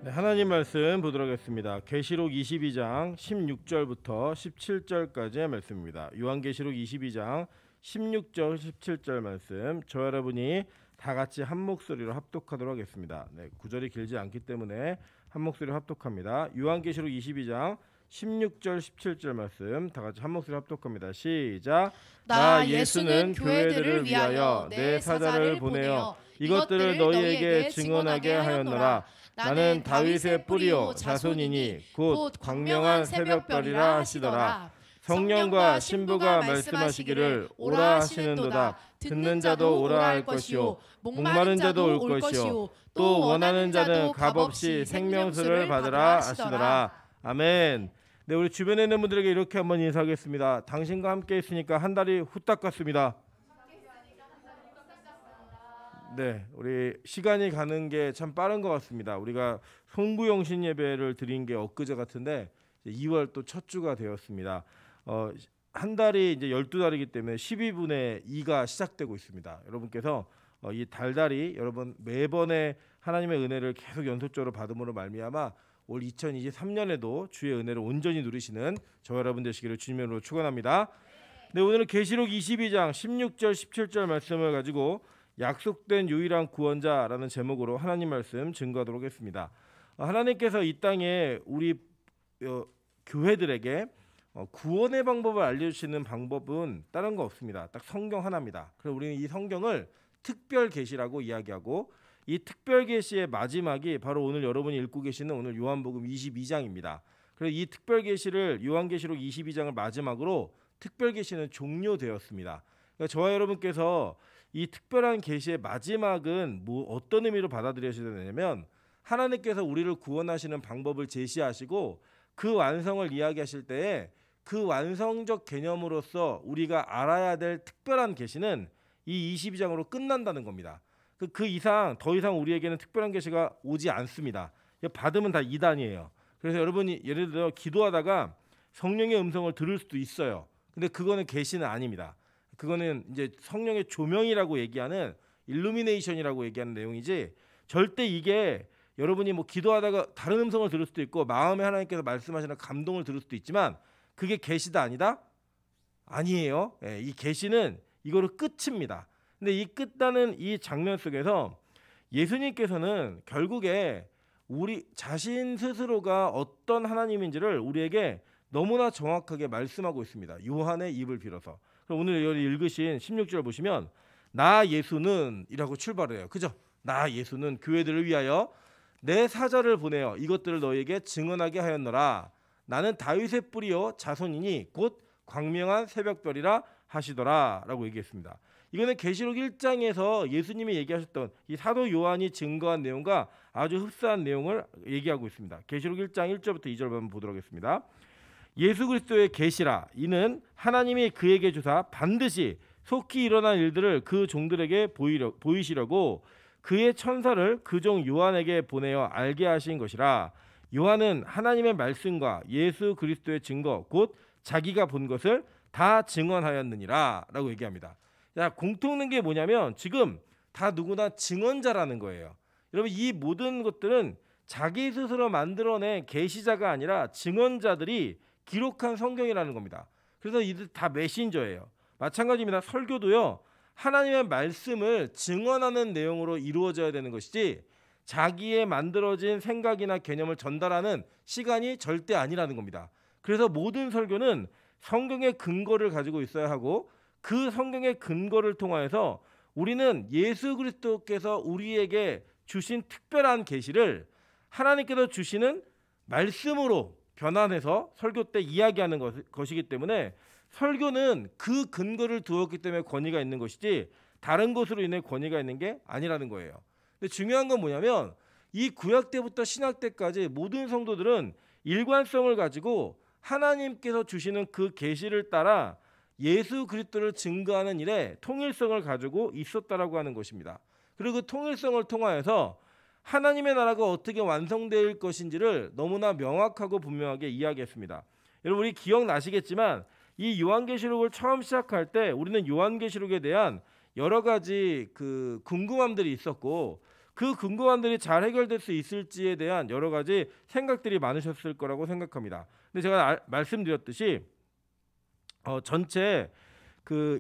네, 하나님 말씀 보도록 하겠습니다. 계시록 22장 16절부터 17절까지의 말씀입니다. 요한계시록 22장 16절 17절 말씀 저 여러분이 다 같이 한 목소리로 합독하도록 하겠습니다. 네, 구절이 길지 않기 때문에 한 목소리로 합독합니다. 요한계시록 22장 16절 17절 말씀 다 같이 한 목소리로 합독합니다. 시작. 나 예수는 교회들을 위하여 내 사자를 보내어 이것들을 너희에게 증언하게 하였노라. 나는 다윗의 뿌리요 자손이니 곧 광명한 새벽별이라 하시더라. 성령과 신부가 말씀하시기를 오라 하시는도다. 듣는 자도 오라 할 것이요 목마른 자도 올 것이요 또 원하는 자는 값없이 생명수를 받으라 하시더라. 아멘. 네, 우리 주변에 있는 분들에게 이렇게 한번 인사하겠습니다. 당신과 함께 있으니까 한 달이 후딱 갔습니다. 네, 우리 시간이 가는 게 참 빠른 것 같습니다. 우리가 송구영신 예배를 드린 게 엊그제 같은데 2월 또 첫 주가 되었습니다. 한 달이 이제 12달이기 때문에 12분의 2가 시작되고 있습니다. 여러분께서 이 달달이 여러분 매번의 하나님의 은혜를 계속 연속적으로 받음으로 말미암아 올 2023년에도 주의 은혜를 온전히 누리시는 저 여러분 되시기를 주님으로 축원합니다. 네, 오늘은 계시록 22장 16절 17절 말씀을 가지고 약속된 유일한 구원자라는 제목으로 하나님 말씀 증거하도록 하겠습니다. 하나님께서 이 땅에 우리 교회들에게 구원의 방법을 알려주시는 방법은 다른 거 없습니다. 딱 성경 하나입니다. 그래서 우리는 이 성경을 특별 계시라고 이야기하고 이 특별 계시의 마지막이 바로 오늘 여러분이 읽고 계시는 오늘 요한복음 22장입니다. 그래서 이 특별 계시를 요한계시록 22장을 마지막으로 특별 계시는 종료되었습니다. 그러니까 저와 여러분께서 이 특별한 계시의 마지막은 어떤 의미로 받아들여야 되냐면 하나님께서 우리를 구원하시는 방법을 제시하시고 그 완성을 이야기하실 때에 그 완성적 개념으로서 우리가 알아야 될 특별한 계시는 이 22장으로 끝난다는 겁니다. 그 이상 더 이상 우리에게는 특별한 계시가 오지 않습니다. 받으면 다 이단이에요. 그래서 여러분이 예를 들어 기도하다가 성령의 음성을 들을 수도 있어요. 근데 그거는 계시는 아닙니다. 그거는 이제 성령의 조명이라고 얘기하는 일루미네이션이라고 얘기하는 내용이지 절대 이게 여러분이 뭐 기도하다가 다른 음성을 들을 수도 있고 마음에 하나님께서 말씀하시는 감동을 들을 수도 있지만 그게 계시다 아니다? 아니에요. 예, 이 계시는 이거로 끝입니다. 근데 이 끝나는 이 장면 속에서 예수님께서는 결국에 우리 자신 스스로가 어떤 하나님인지를 우리에게 너무나 정확하게 말씀하고 있습니다. 요한의 입을 빌어서. 그럼 오늘 여기 읽으신 16절 보시면 나 예수는 이라고 출발해요. 그죠? 나 예수는 교회들을 위하여 내 사자를 보내어 이것들을 너희에게 증언하게 하였노라. 나는 다윗의 뿌리요 자손이니 곧 광명한 새벽별이라 하시더라 라고 얘기했습니다. 이거는 계시록 1장에서 예수님이 얘기하셨던 이 사도 요한이 증거한 내용과 아주 흡사한 내용을 얘기하고 있습니다. 계시록 1장 1절부터 2절 한번 보도록 하겠습니다. 예수 그리스도의 계시라 이는 하나님이 그에게 주사 반드시 속히 일어난 일들을 그 종들에게 보이시려고 그의 천사를 그 종 요한에게 보내어 알게 하신 것이라. 요한은 하나님의 말씀과 예수 그리스도의 증거 곧 자기가 본 것을 다 증언하였느니라 라고 얘기합니다. 자, 공통된 게 뭐냐면 지금 다 누구나 증언자라는 거예요. 여러분 이 모든 것들은 자기 스스로 만들어낸 계시자가 아니라 증언자들이 기록한 성경이라는 겁니다. 그래서 이들 다 메신저예요. 마찬가지입니다. 설교도요. 하나님의 말씀을 증언하는 내용으로 이루어져야 되는 것이지 자기의 만들어진 생각이나 개념을 전달하는 시간이 절대 아니라는 겁니다. 그래서 모든 설교는 성경의 근거를 가지고 있어야 하고 그 성경의 근거를 통하여서 우리는 예수 그리스도께서 우리에게 주신 특별한 계시를 하나님께서 주시는 말씀으로 변환해서 설교 때 이야기하는 것이기 때문에 설교는 그 근거를 두었기 때문에 권위가 있는 것이지 다른 것으로 인해 권위가 있는 게 아니라는 거예요. 근데 중요한 건 뭐냐면 이 구약 때부터 신약 때까지 모든 성도들은 일관성을 가지고 하나님께서 주시는 그 계시를 따라 예수 그리스도를 증거하는 일에 통일성을 가지고 있었다라고 하는 것입니다. 그리고 그 통일성을 통하여서 하나님의 나라가 어떻게 완성될 것인지를 너무나 명확하고 분명하게 이야기했습니다. 여러분 우리 기억나시겠지만 이 요한계시록을 처음 시작할 때 우리는 요한계시록에 대한 여러 가지 그 궁금함들이 있었고 그 근거안들이 잘 해결될 수 있을지에 대한 여러 가지 생각들이 많으셨을 거라고 생각합니다. 근데 제가 말씀드렸듯이 전체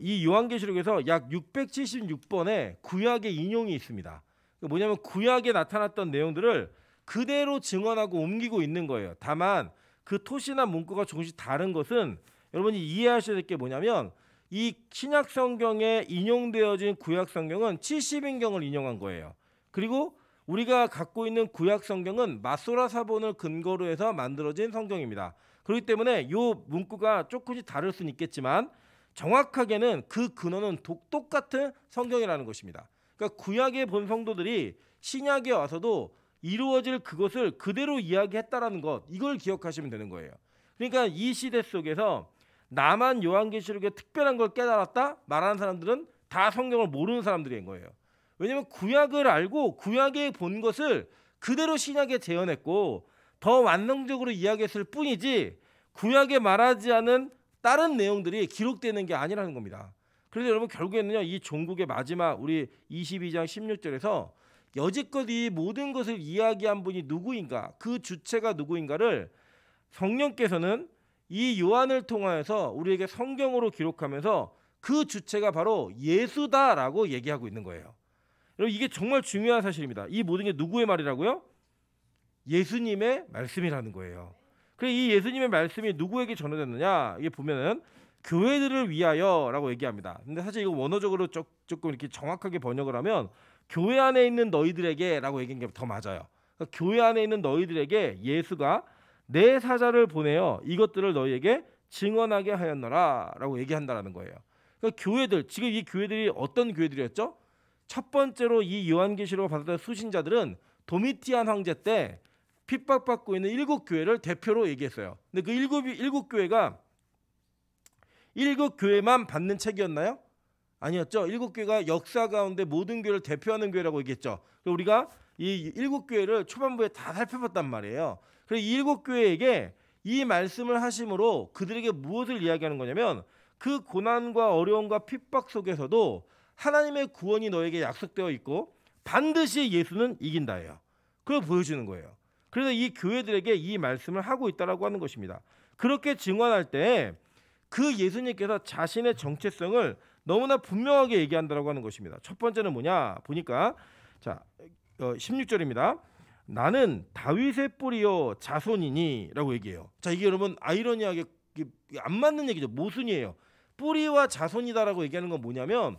이 요한계시록에서 약 676번의 구약의 인용이 있습니다. 뭐냐면 구약에 나타났던 내용들을 그대로 증언하고 옮기고 있는 거예요. 다만 그 토시나 문구가 조금씩 다른 것은 여러분이 이해하셔야 될 게 뭐냐면 이 신약 성경에 인용되어진 구약 성경은 70인경을 인용한 거예요. 그리고 우리가 갖고 있는 구약 성경은 마소라 사본을 근거로 해서 만들어진 성경입니다. 그렇기 때문에 이 문구가 조금씩 다를 수는 있겠지만 정확하게는 그 근원은 똑같은 성경이라는 것입니다. 그러니까 구약의 본 성도들이 신약에 와서도 이루어질 그것을 그대로 이야기했다라는 것, 이걸 기억하시면 되는 거예요. 그러니까 이 시대 속에서 나만 요한계시록에 특별한 걸 깨달았다 말하는 사람들은 다 성경을 모르는 사람들인 거예요. 왜냐하면 구약을 알고 구약에 본 것을 그대로 신약에 재현했고 더 완성적으로 이야기했을 뿐이지 구약에 말하지 않은 다른 내용들이 기록되는 게 아니라는 겁니다. 그래서 여러분 결국에는요, 이 종국의 마지막 우리 22장 16절에서 여지껏 이 모든 것을 이야기한 분이 누구인가, 그 주체가 누구인가를 성령께서는 이 요한을 통하여서 우리에게 성경으로 기록하면서 그 주체가 바로 예수다라고 얘기하고 있는 거예요. 여러분 이게 정말 중요한 사실입니다. 이 모든 게 누구의 말이라고요? 예수님의 말씀이라는 거예요. 그래 이 예수님의 말씀이 누구에게 전해졌느냐? 이게 보면은 교회들을 위하여라고 얘기합니다. 근데 사실 이거 원어적으로 조금 이렇게 정확하게 번역을 하면 교회 안에 있는 너희들에게라고 얘기한 게 더 맞아요. 그러니까 교회 안에 있는 너희들에게 예수가 내 사자를 보내어 이것들을 너희에게 증언하게 하였노라라고 얘기한다라는 거예요. 그러니까 교회들, 지금 이 교회들이 어떤 교회들이었죠? 첫 번째로 이 요한계시록을 받았던 수신자들은 도미티안 황제 때 핍박받고 있는 7교회를 대표로 얘기했어요. 근데 그 일곱 교회가 7교회만 받는 책이었나요? 아니었죠. 7교회가 역사 가운데 모든 교회를 대표하는 교회라고 얘기했죠. 우리가 이 7교회를 초반부에 다 살펴봤단 말이에요. 그래서 이 7교회에게 이 말씀을 하심으로 그들에게 무엇을 이야기하는 거냐면 그 고난과 어려움과 핍박 속에서도 하나님의 구원이 너에게 약속되어 있고 반드시 예수는 이긴다예요. 그걸 보여주는 거예요. 그래서 이 교회들에게 이 말씀을 하고 있다라고 하는 것입니다. 그렇게 증언할 때 그 예수님께서 자신의 정체성을 너무나 분명하게 얘기한다라고 하는 것입니다. 첫 번째는 뭐냐 보니까 자 16절입니다. 나는 다윗의 뿌리요 자손이니라고 얘기해요. 자 이게 여러분 아이러니하게 안 맞는 얘기죠. 모순이에요. 뿌리와 자손이다라고 얘기하는 건 뭐냐면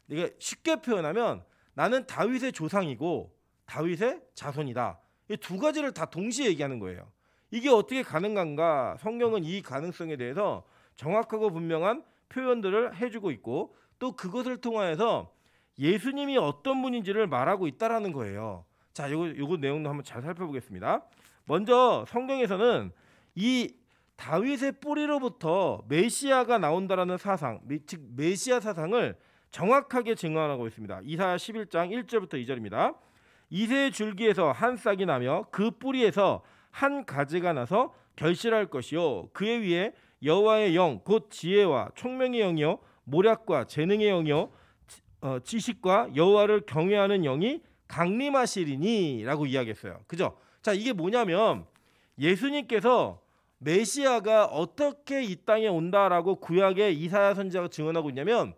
이게 쉽게 표현하면 나는 다윗의 조상이고 다윗의 자손이다. 이 두 가지를 다 동시에 얘기하는 거예요. 이게 어떻게 가능한가? 성경은 이 가능성에 대해서 정확하고 분명한 표현들을 해주고 있고 또 그것을 통하여서 예수님이 어떤 분인지를 말하고 있다라는 거예요. 자, 요거 내용도 한번 잘 살펴보겠습니다. 먼저 성경에서는 이 다윗의 뿌리로부터 메시아가 나온다라는 사상, 즉 메시아 사상을 정확하게 증언하고 있습니다. 이사야 11장 1절부터 2절입니다. 이새의 줄기에서 한 싹이 나며 그 뿌리에서 한 가지가 나서 결실할 것이요 그의 위에 여호와의 영 곧 지혜와 총명의 영이요 모략과 재능의 영이요 지식과 여호와를 경외하는 영이 강림하시리니라고 이야기했어요. 그죠? 자, 이게 뭐냐면 예수님께서 메시아가 어떻게 이 땅에 온다라고 구약의 이사야 선지자가 증언하고 있냐면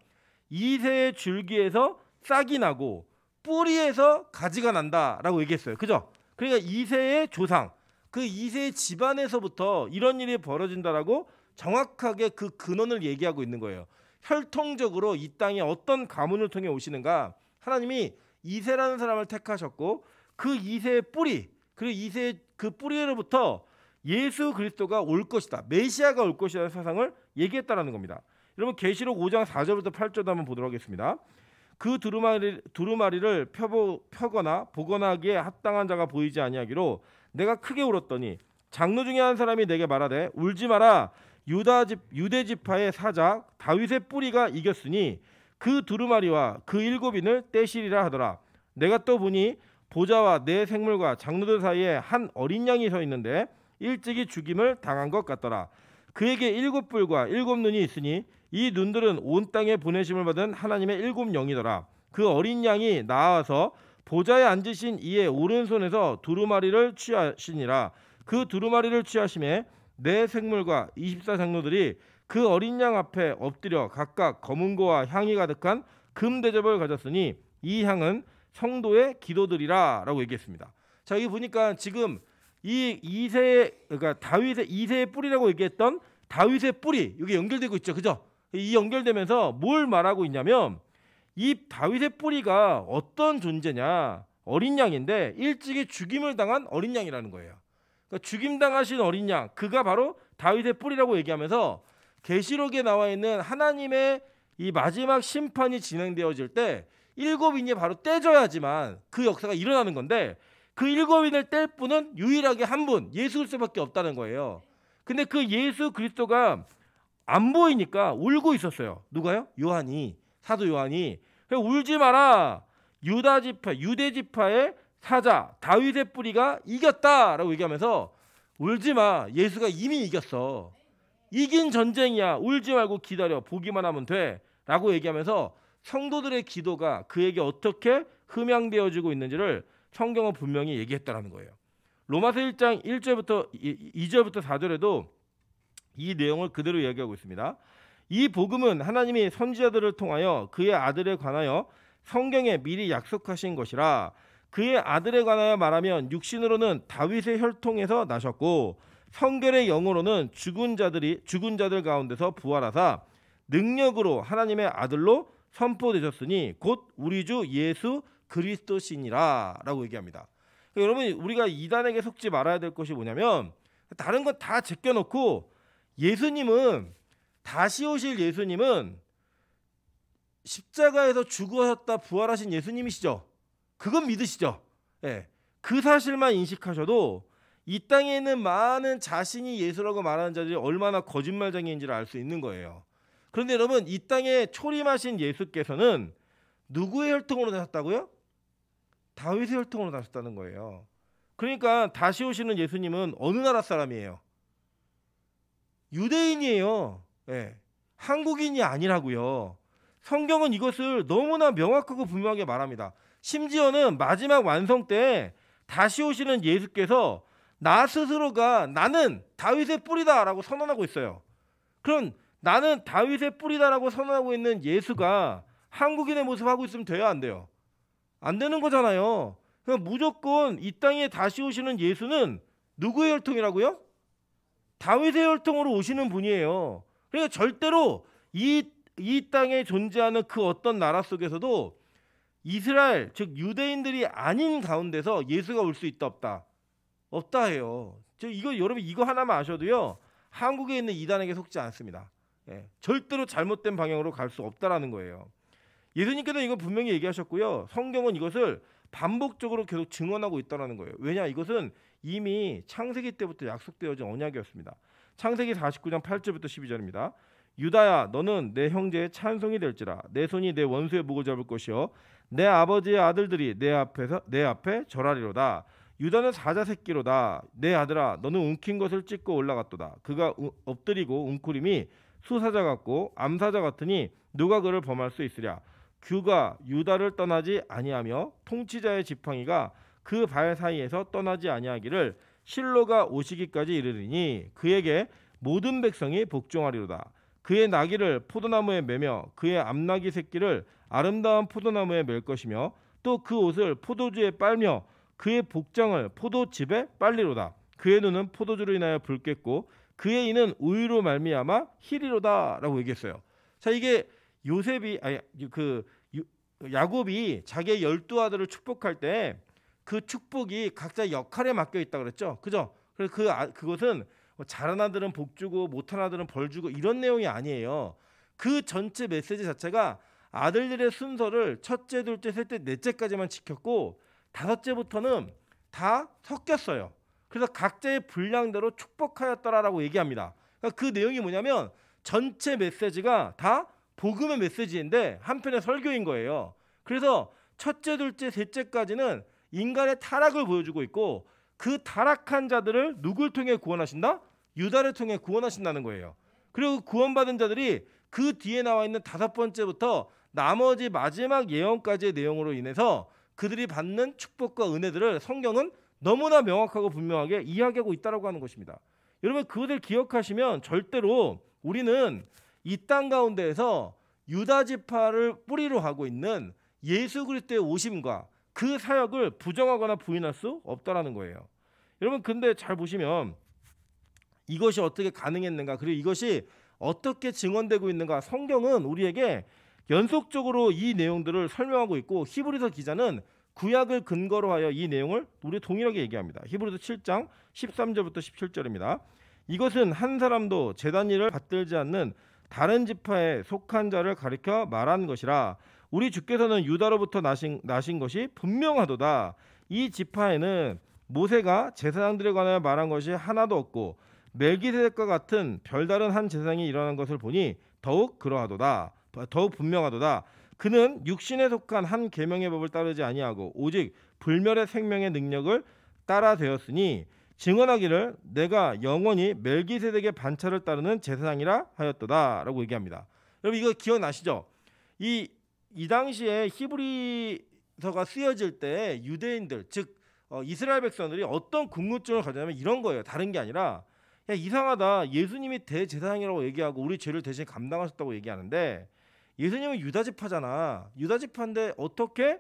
이새의 줄기에서 싹이 나고 뿌리에서 가지가 난다라고 얘기했어요. 그죠? 그러니까 이새의 조상, 그 이새의 집안에서부터 이런 일이 벌어진다라고 정확하게 그 근원을 얘기하고 있는 거예요. 혈통적으로 이 땅에 어떤 가문을 통해 오시는가? 하나님이 이새라는 사람을 택하셨고 그 이새의 뿌리, 그리고 이새의 그 뿌리로부터 예수 그리스도가 올 것이다. 메시아가 올 것이라는 사상을 얘기했다라는 겁니다. 여러분 계시록 5장 4절부터 8절도 한번 보도록 하겠습니다. 그 두루마리를 펴거나 보거나 하기에 합당한 자가 보이지 아니하기로 내가 크게 울었더니 장로 중에 한 사람이 내게 말하되 울지 마라. 유대 지파의 사자 다윗의 뿌리가 이겼으니 그 두루마리와 그 7인을 떼시리라 하더라. 내가 또 보니 보좌와 내 생물과 장로들 사이에 한 어린 양이 서 있는데 일찍이 죽임을 당한 것 같더라. 그에게 7뿔과 7눈이 있으니 이 눈들은 온 땅에 보내심을 받은 하나님의 7 영이더라. 그 어린 양이 나와서 보좌에 앉으신 이의 오른손에서 두루마리를 취하시니라. 그 두루마리를 취하심에 네 생물과 24장로들이 그 어린 양 앞에 엎드려 각각 검은고와 향이 가득한 금 대접을 가졌으니 이 향은 성도의 기도들이라라고 얘기했습니다. 자, 여기 보니까 지금 이 이세, 그러니까 다윗의 이세의 뿌리라고 얘기했던 다윗의 뿌리, 여기 연결되고 있죠, 그죠? 이 연결되면서 뭘 말하고 있냐면 이 다윗의 뿌리가 어떤 존재냐, 어린 양인데 일찍이 죽임을 당한 어린 양이라는 거예요. 그러니까 죽임 당하신 어린 양, 그가 바로 다윗의 뿌리라고 얘기하면서 계시록에 나와 있는 하나님의 이 마지막 심판이 진행되어질 때 7인이 바로 떼져야지만 그 역사가 일어나는 건데 그 7인을 뗄 분은 유일하게 한 분, 예수 그리스도밖에 없다는 거예요. 근데 그 예수 그리스도가 안 보이니까 울고 있었어요. 누가요? 요한이, 사도 요한이. 울지 마라. 유다 지파, 유대 지파의 사자 다윗의 뿌리가 이겼다라고 얘기하면서 울지 마. 예수가 이미 이겼어. 이긴 전쟁이야. 울지 말고 기다려. 보기만 하면 돼라고 얘기하면서 성도들의 기도가 그에게 어떻게 흠양되어지고 있는지를 성경은 분명히 얘기했다라는 거예요. 로마서 1장 1절부터 2절부터 4절에도 이 내용을 그대로 이야기하고 있습니다. 이 복음은 하나님이 선지자들을 통하여 그의 아들에 관하여 성경에 미리 약속하신 것이라. 그의 아들에 관하여 말하면 육신으로는 다윗의 혈통에서 나셨고 성결의 영으로는 죽은 자들 가운데서 부활하사 능력으로 하나님의 아들로 선포되셨으니 곧 우리 주 예수 그리스도시니라 라고 얘기합니다. 그러니까 여러분, 우리가 이단에게 속지 말아야 될 것이 뭐냐면 다른 건 다 제껴놓고 예수님은, 다시 오실 예수님은 십자가에서 죽으셨다 부활하신 예수님이시죠. 그건 믿으시죠. 예. 그 사실만 인식하셔도 이 땅에 있는 많은 자신이 예수라고 말하는 자들이 얼마나 거짓말쟁이인지를 알 수 있는 거예요. 그런데 여러분, 이 땅에 초림하신 예수께서는 누구의 혈통으로 나셨다고요? 다윗의 혈통으로 나셨다는 거예요. 그러니까 다시 오시는 예수님은 어느 나라 사람이에요? 유대인이에요. 예. 한국인이 아니라고요. 성경은 이것을 너무나 명확하고 분명하게 말합니다. 심지어는 마지막 완성 때 다시 오시는 예수께서 나 스스로가 나는 다윗의 뿌리다라고 선언하고 있어요. 그럼 나는 다윗의 뿌리다라고 선언하고 있는 예수가 한국인의 모습 하고 있으면 돼요, 안 돼요? 안 되는 거잖아요. 그러니까 무조건 이 땅에 다시 오시는 예수는 누구의 혈통이라고요? 다윗의 혈통으로 오시는 분이에요. 그러니까 절대로 이 땅에 존재하는 그 어떤 나라 속에서도 이스라엘, 즉 유대인들이 아닌 가운데서 예수가 올 수 있다 없다? 없다 해요. 여러분 이거 하나만 아셔도요, 한국에 있는 이단에게 속지 않습니다. 예, 절대로 잘못된 방향으로 갈 수 없다라는 거예요. 예수님께서는 이거 분명히 얘기하셨고요. 성경은 이것을 반복적으로 계속 증언하고 있다는 거예요. 왜냐? 이것은 이미 창세기 때부터 약속되어진 언약이었습니다. 창세기 49장 8절부터 12절입니다. 유다야, 너는 내 형제의 찬송이 될지라. 내 손이 내 원수의 목을 잡을 것이요 내 아버지의 아들들이 내 앞에 절하리로다. 유다는 사자 새끼로다. 내 아들아, 너는 움킨 것을 찢고 올라갔도다. 그가 엎드리고 웅크림이 수사자 같고 암사자 같으니 누가 그를 범할 수 있으랴. 그가 유다를 떠나지 아니하며 통치자의 지팡이가 그 발 사이에서 떠나지 아니하기를 실로가 오시기까지 이르리니 그에게 모든 백성이 복종하리로다. 그의 나귀를 포도나무에 매며 그의 암나귀 새끼를 아름다운 포도나무에 맬 것이며 또 그 옷을 포도주에 빨며 그의 복장을 포도즙에 빨리로다. 그의 눈은 포도주로 인하여 붉겠고 그의 이는 우유로 말미암아 희리로다라고 얘기했어요. 자, 이게 야곱이 자기의 12아들을 축복할 때 그 축복이 각자 역할에 맡겨 있다 그랬죠. 그죠? 그래서 그것은 잘한 아들은 복 주고 못한 아들은 벌 주고 이런 내용이 아니에요. 그 전체 메시지 자체가 아들들의 순서를 첫째, 둘째, 셋째, 넷째까지만 지켰고 다섯째부터는 다 섞였어요. 그래서 각자의 분량대로 축복하였더라라고 얘기합니다. 그러니까 그 내용이 뭐냐면 전체 메시지가 다 복음의 메시지인데 한편의 설교인 거예요. 그래서 첫째, 둘째, 셋째까지는 인간의 타락을 보여주고 있고 그 타락한 자들을 누굴 통해 구원하신다? 유다를 통해 구원하신다는 거예요. 그리고 구원받은 자들이 그 뒤에 나와 있는 5번째부터 나머지 마지막 예언까지의 내용으로 인해서 그들이 받는 축복과 은혜들을 성경은 너무나 명확하고 분명하게 이야기하고 있다라고 하는 것입니다. 여러분 그것을 기억하시면 절대로 우리는 이 땅 가운데에서 유다 지파를 뿌리로 하고 있는 예수 그리스도의 오심과 그 사역을 부정하거나 부인할 수 없다라는 거예요. 여러분 근데 잘 보시면 이것이 어떻게 가능했는가, 그리고 이것이 어떻게 증언되고 있는가, 성경은 우리에게 연속적으로 이 내용들을 설명하고 있고 히브리서 기자는 구약을 근거로 하여 이 내용을 우리 동일하게 얘기합니다. 히브리서 7장 13절부터 17절입니다. 이것은 한 사람도 제단 일을 받들지 않는 다른 지파에 속한 자를 가리켜 말한 것이라. 우리 주께서는 유다로부터 나신 것이 분명하도다. 이 지파에는 모세가 제사장들에 관하여 말한 것이 하나도 없고 멜기세덱과 같은 별다른 한 제사장이 일어난 것을 보니 더욱 그러하도다. 더욱 분명하도다. 그는 육신에 속한 한 계명의 법을 따르지 아니하고 오직 불멸의 생명의 능력을 따라 되었으니 증언하기를 내가 영원히 멜기세덱의 반차를 따르는 제사장이라 하였도다라고 얘기합니다. 여러분 이거 기억나시죠? 이 당시에 히브리서가 쓰여질 때 유대인들 즉 이스라엘 백성들이 어떤 궁금증을 가지냐면 이런 거예요. 다른 게 아니라 야 이상하다. 예수님이 대제사장이라고 얘기하고 우리 죄를 대신 감당하셨다고 얘기하는데 예수님은 유다지파잖아. 유다지파인데 어떻게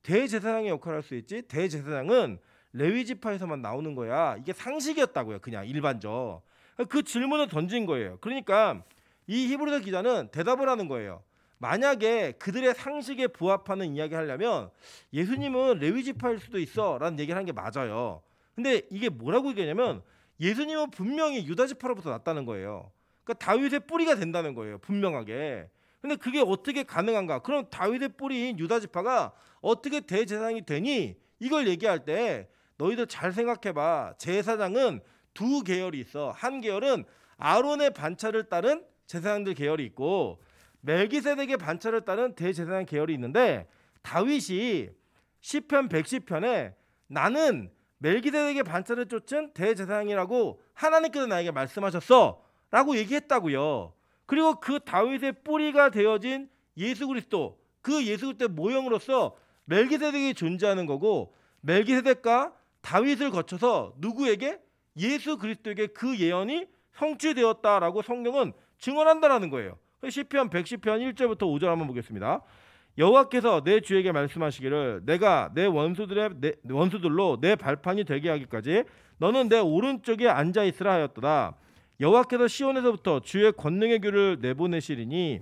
대제사장의 역할을 할 수 있지? 대제사장은 레위지파에서만 나오는 거야. 이게 상식이었다고요. 그냥 일반적. 그 질문을 던진 거예요. 그러니까 이 히브리서 기자는 대답을 하는 거예요. 만약에 그들의 상식에 부합하는 이야기 하려면 예수님은 레위지파일 수도 있어 라는 얘기를 한 게 맞아요. 근데 이게 뭐라고 얘기하냐면 예수님은 분명히 유다지파로부터 났다는 거예요. 그러니까 다윗의 뿌리가 된다는 거예요. 분명하게. 근데 그게 어떻게 가능한가? 그럼 다윗의 뿌리인 유다지파가 어떻게 대제사장이 되니? 이걸 얘기할 때 너희들 잘 생각해봐. 제사장은 두 계열이 있어. 한 계열은 아론의 반차를 따른 제사장들 계열이 있고 멜기세덱의 반차를 따른 대제사장 계열이 있는데 다윗이 시편 110편에 나는 멜기세덱의 반차를 쫓은 대제사장이라고 하나님께서 나에게 말씀하셨어 라고 얘기했다고요. 그리고 그 다윗의 뿌리가 되어진 예수 그리스도, 그 예수 그리스도의 모형으로서 멜기세덱이 존재하는 거고 멜기세덱과 다윗을 거쳐서 누구에게? 예수 그리스도에게 그 예언이 성취되었다라고 성경은 증언한다라는 거예요. 시편 110편 1절부터 5절 한번 보겠습니다. 여호와께서 내 주에게 말씀하시기를 내가 내 원수들로 내 발판이 되게 하기까지 너는 내 오른쪽에 앉아 있으라 하였도다. 여호와께서 시온에서부터 주의 권능의 규를 내보내시리니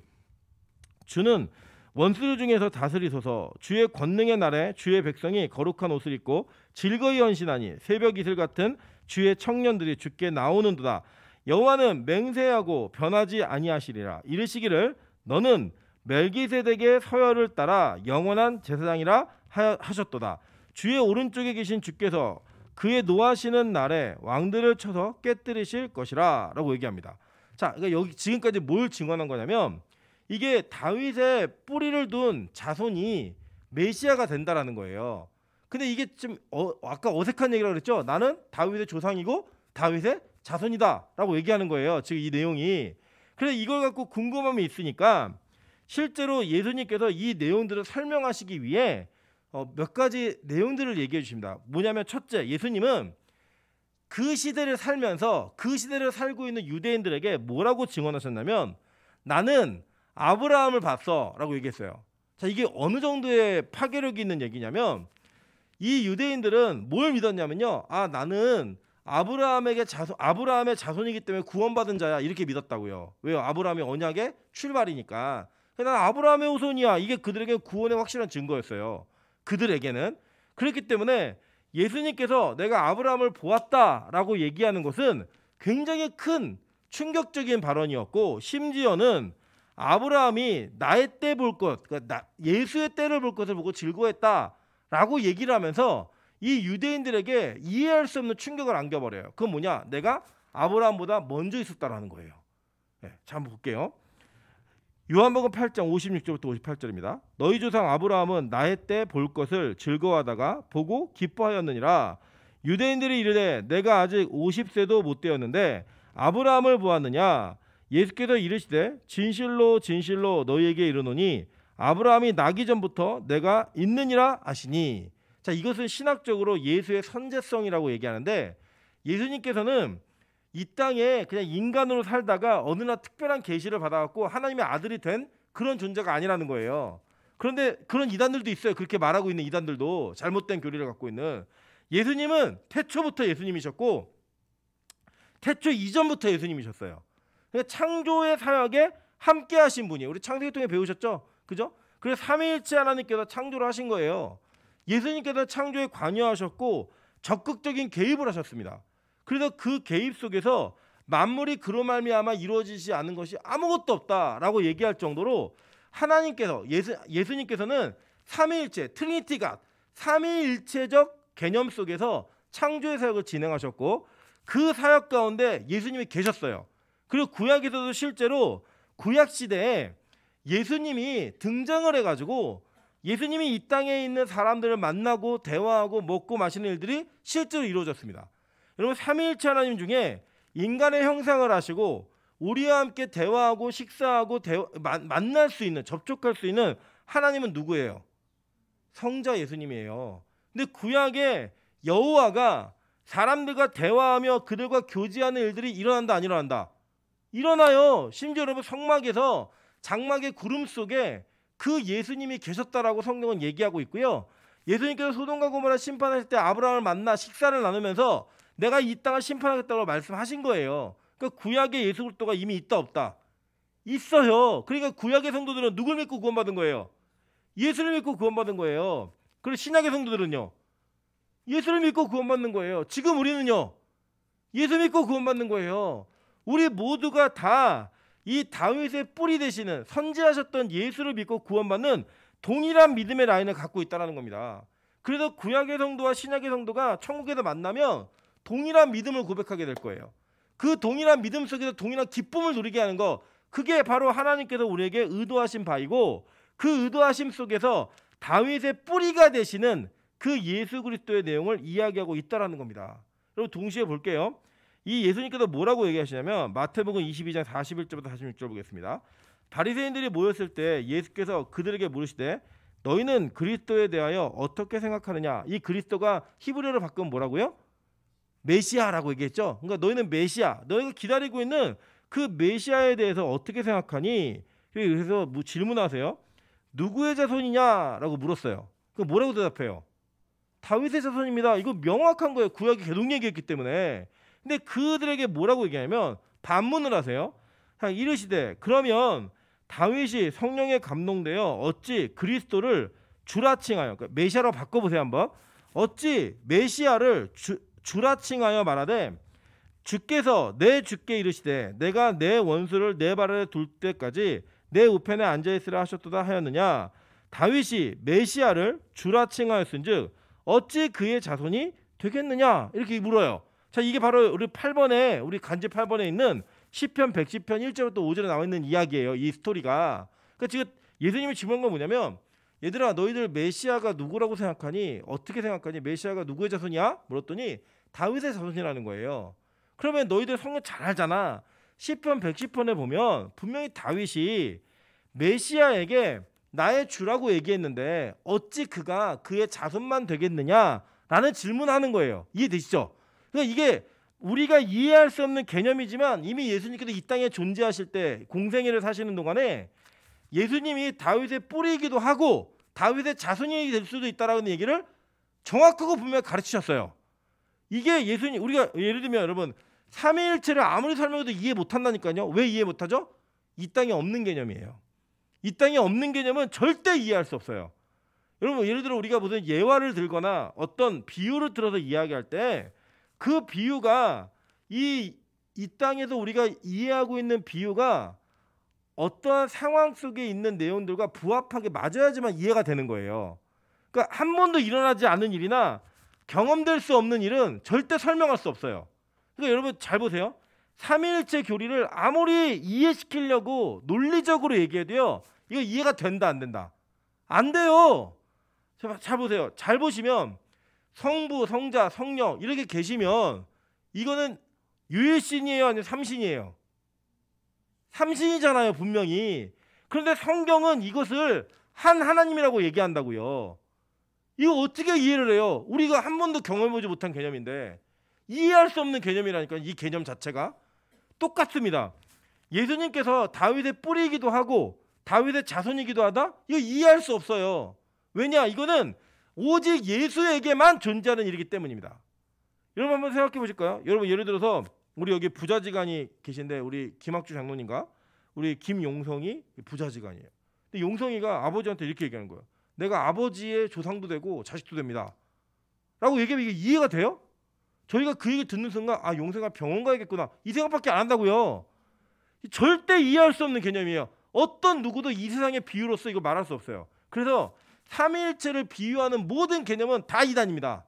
주는 원수들 중에서 다스리소서. 주의 권능의 날에 주의 백성이 거룩한 옷을 입고 즐거이 헌신하니 새벽 이슬 같은 주의 청년들이 주께 나오는도다. 여호와는 맹세하고 변하지 아니하시리라. 이르시기를 너는 멜기세덱의 서열을 따라 영원한 제사장이라 하셨도다. 주의 오른쪽에 계신 주께서 그의 노하시는 날에 왕들을 쳐서 깨뜨리실 것이라 라고 얘기합니다. 자, 그러니까 여기 지금까지 뭘 증언한 거냐면 이게 다윗의 뿌리를 둔 자손이 메시아가 된다라는 거예요. 근데 이게 좀 아까 어색한 얘기라고 그랬죠. 나는 다윗의 조상이고 다윗의 자손이다 라고 얘기하는 거예요. 지금 이 내용이. 그래서 이걸 갖고 궁금함이 있으니까 실제로 예수님께서 이 내용들을 설명하시기 위해 몇 가지 내용들을 얘기해 주십니다. 뭐냐면 첫째, 예수님은 그 시대를 살면서 그 시대를 살고 있는 유대인들에게 뭐라고 증언하셨냐면 나는 아브라함을 봤어 라고 얘기했어요. 자, 이게 어느 정도의 파괴력이 있는 얘기냐면 이 유대인들은 뭘 믿었냐면요. 아, 나는 아브라함의 자손이기 때문에 구원받은 자야 이렇게 믿었다고요. 왜요? 아브라함의 언약의 출발이니까. 난 아브라함의 후손이야. 이게 그들에게 구원의 확실한 증거였어요. 그들에게는. 그렇기 때문에 예수님께서 내가 아브라함을 보았다라고 얘기하는 것은 굉장히 큰 충격적인 발언이었고 심지어는 아브라함이 나의 때 볼 것, 그러니까 예수의 때를 볼 것을 보고 즐거워했다라고 얘기를 하면서 이 유대인들에게 이해할 수 없는 충격을 안겨버려요. 그건 뭐냐? 내가 아브라함보다 먼저 있었다라는 거예요. 네, 자, 한번 볼게요. 요한복음 8장 56절부터 58절입니다. 너희 조상 아브라함은 나의 때 볼 것을 즐거워하다가 보고 기뻐하였느니라. 유대인들이 이르되 내가 아직 50세도 못 되었는데 아브라함을 보았느냐? 예수께서 이르시되 진실로 진실로 너희에게 이르노니 아브라함이 나기 전부터 내가 있느니라 하시니. 자, 이것은 신학적으로 예수의 선제성이라고 얘기하는데, 예수님께서는 이 땅에 그냥 인간으로 살다가 어느 날 특별한 계시를 받아갖고 하나님의 아들이 된 그런 존재가 아니라는 거예요. 그런데 그런 이단들도 있어요. 그렇게 말하고 있는 이단들도, 잘못된 교리를 갖고 있는. 예수님은 태초부터 예수님이셨고 태초 이전부터 예수님이셨어요. 그러니까 창조의 사역에 함께 하신 분이에요. 우리 창세기 통해 배우셨죠? 그죠? 그래서 삼위일체 하나님께서 창조를 하신 거예요. 예수님께서 창조에 관여하셨고 적극적인 개입을 하셨습니다. 그래서 그 개입 속에서 만물이 그로 말미암아 이루어지지 않은 것이 아무것도 없다라고 얘기할 정도로 하나님께서 예수님께서는 삼위일체 트리니티 갓, 삼위일체적 개념 속에서 창조의 사역을 진행하셨고 그 사역 가운데 예수님이 계셨어요. 그리고 구약에서도 실제로 구약 시대에 예수님이 등장을 해가지고 예수님이 이 땅에 있는 사람들을 만나고 대화하고 먹고 마시는 일들이 실제로 이루어졌습니다. 여러분, 삼위일체 하나님 중에 인간의 형상을 하시고 우리와 함께 대화하고 식사하고 만날 수 있는, 접촉할 수 있는 하나님은 누구예요? 성자 예수님이에요. 근데 구약에 여호와가 사람들과 대화하며 그들과 교제하는 일들이 일어난다, 안 일어난다? 일어나요. 심지어 여러분, 성막에서 장막의 구름 속에 그 예수님이 계셨다라고 성경은 얘기하고 있고요. 예수님께서 소돔과 고모라 심판하실 때 아브라함을 만나 식사를 나누면서 내가 이 땅을 심판하겠다고 말씀하신 거예요. 그러니까 구약의 예수 그리스도가 이미 있다 없다? 있어요. 그러니까 구약의 성도들은 누굴 믿고 구원받은 거예요? 예수를 믿고 구원받은 거예요. 그리고 신약의 성도들은요? 예수를 믿고 구원받는 거예요. 지금 우리는요? 예수 믿고 구원받는 거예요. 우리 모두가 다 이 다윗의 뿌리 되시는 선지하셨던 예수를 믿고 구원받는 동일한 믿음의 라인을 갖고 있다는 겁니다. 그래서 구약의 성도와 신약의 성도가 천국에서 만나면 동일한 믿음을 고백하게 될 거예요. 그 동일한 믿음 속에서 동일한 기쁨을 누리게 하는 거, 그게 바로 하나님께서 우리에게 의도하신 바이고, 그 의도하심 속에서 다윗의 뿌리가 되시는 그 예수 그리스도의 내용을 이야기하고 있다는 겁니다. 여러분, 동시에 볼게요. 이 예수님께서 뭐라고 얘기하시냐면 마태복음 22장 41절부터 46절 보겠습니다. 바리새인들이 모였을 때 예수께서 그들에게 물으시되 너희는 그리스도에 대하여 어떻게 생각하느냐. 이 그리스도가 히브리어로 바꾸면 뭐라고요? 메시아라고 얘기했죠. 그러니까 너희는 메시아, 너희가 기다리고 있는 그 메시아에 대해서 어떻게 생각하니? 그래서 질문하세요. 누구의 자손이냐라고 물었어요. 그 뭐라고 대답해요? 다윗의 자손입니다. 이거 명확한 거예요. 구약이 계속 얘기했기 때문에. 근데 그들에게 뭐라고 얘기하냐면 반문을 하세요. 이르시되 그러면 다윗이 성령에 감동되어 어찌 그리스도를 주라 칭하여, 그러니까 메시아로 바꿔보세요 한번. 어찌 메시아를 주라 칭하여 말하되 주께서 내 주께 이르시되 내가 내 원수를 내 발 아래 둘 때까지 내 우편에 앉아있으라 하셨도다 하였느냐. 다윗이 메시아를 주라 칭하였은즉 어찌 그의 자손이 되겠느냐, 이렇게 물어요. 자, 이게 바로 우리 8번에, 우리 간지 8번에 있는 시편 110편 1절부터 5절에 나와 있는 이야기예요. 이 스토리가. 그러니까 지금 예수님이 질문한 건 뭐냐면, 얘들아 너희들 메시아가 누구라고 생각하니? 어떻게 생각하니? 메시아가 누구의 자손이야? 물었더니 다윗의 자손이라는 거예요. 그러면 너희들 성경 잘 알잖아. 시편 110편에 보면 분명히 다윗이 메시아에게 나의 주라고 얘기했는데 어찌 그가 그의 자손만 되겠느냐라는 질문하는 거예요. 이해되시죠? 그러니까 이게 우리가 이해할 수 없는 개념이지만 이미 예수님께서 이 땅에 존재하실 때 공생애를 사시는 동안에 예수님이 다윗의 뿌리이기도 하고 다윗의 자손이 될 수도 있다라는 얘기를 정확하고 분명히 가르치셨어요. 이게 예수님, 우리가 예를 들면 여러분 삼위일체를 아무리 설명해도 이해 못한다니까요. 왜 이해 못하죠? 이 땅에 없는 개념이에요. 이 땅에 없는 개념은 절대 이해할 수 없어요. 여러분, 예를 들어 우리가 무슨 예화를 들거나 어떤 비유를 들어서 이야기할 때 그 비유가 이 땅에서 우리가 이해하고 있는 비유가 어떠한 상황 속에 있는 내용들과 부합하게 맞아야지만 이해가 되는 거예요. 그러니까 한 번도 일어나지 않은 일이나 경험될 수 없는 일은 절대 설명할 수 없어요. 그러니까 여러분 잘 보세요. 삼위일체 교리를 아무리 이해시키려고 논리적으로 얘기해도요, 이거 이해가 된다 안 된다? 안 돼요. 잘 보세요. 잘 보시면 성부, 성자, 성령 이렇게 계시면 이거는 유일신이에요, 아니면 삼신이에요? 삼신이잖아요 분명히. 그런데 성경은 이것을 한 하나님이라고 얘기한다고요. 이거 어떻게 이해를 해요? 우리가 한 번도 경험해보지 못한 개념인데 이해할 수 없는 개념이라니까. 이 개념 자체가 똑같습니다. 예수님께서 다윗의 뿌리이기도 하고 다윗의 자손이기도 하다? 이거 이해할 수 없어요. 왜냐? 이거는 오직 예수에게만 존재하는 일이기 때문입니다. 여러분 한번 생각해 보실까요? 여러분 예를 들어서 우리 여기 부자지간이 계신데 우리 김학주 장로님과 우리 김용성이 부자지간이에요. 근데 용성이가 아버지한테 이렇게 얘기하는 거예요. 내가 아버지의 조상도 되고 자식도 됩니다. 라고 얘기하면 이게 이해가 돼요? 저희가 그 얘기 듣는 순간 아 용성아 병원 가야겠구나 이 생각밖에 안 한다고요. 절대 이해할 수 없는 개념이에요. 어떤 누구도 이 세상의 비유로서 이거 말할 수 없어요. 그래서 삼위일체를 비유하는 모든 개념은 다 이단입니다.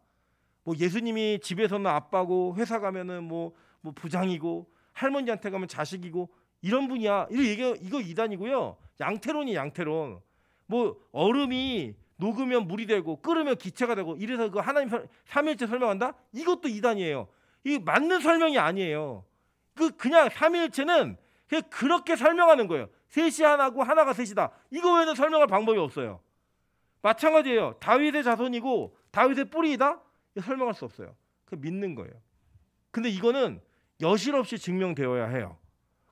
뭐 예수님이 집에서는 아빠고 회사 가면은 뭐 부장이고 할머니한테 가면 자식이고 이런 분이야. 이거 이단이고요. 양태론이 양태론. 뭐 얼음이 녹으면 물이 되고 끓으면 기체가 되고 이래서 그 하나님 삼위일체 설명한다? 이것도 이단이에요. 이 맞는 설명이 아니에요. 그냥 삼위일체는 그냥 그렇게 설명하는 거예요. 셋이 하나고 하나가 셋이다. 이거 외에는 설명할 방법이 없어요. 마찬가지예요. 다윗의 자손이고 다윗의 뿌리이다? 이거 설명할 수 없어요. 그 믿는 거예요. 근데 이거는 여실없이 증명되어야 해요.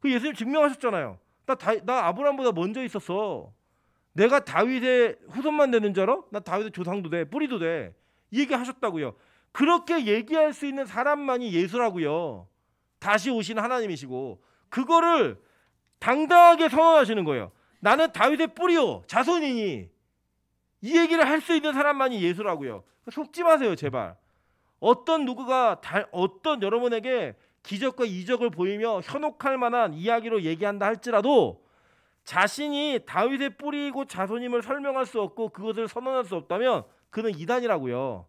그 예수님 증명하셨잖아요. 나 아브라함보다 먼저 있었어. 내가 다윗의 후손만 되는 줄 알아? 나 다윗의 조상도 돼, 뿌리도 돼. 이 얘기 하셨다고요. 그렇게 얘기할 수 있는 사람만이 예수라고요. 다시 오신 하나님이시고 그거를 당당하게 선언하시는 거예요. 나는 다윗의 뿌리요, 자손이니. 이 얘기를 할 수 있는 사람만이 예수라고요. 속지 마세요, 제발. 어떤 누구가 어떤 여러분에게 기적과 이적을 보이며 현혹할 만한 이야기로 얘기한다 할지라도 자신이 다윗의 뿌리이고 자손임을 설명할 수 없고 그것을 선언할 수 없다면 그는 이단이라고요.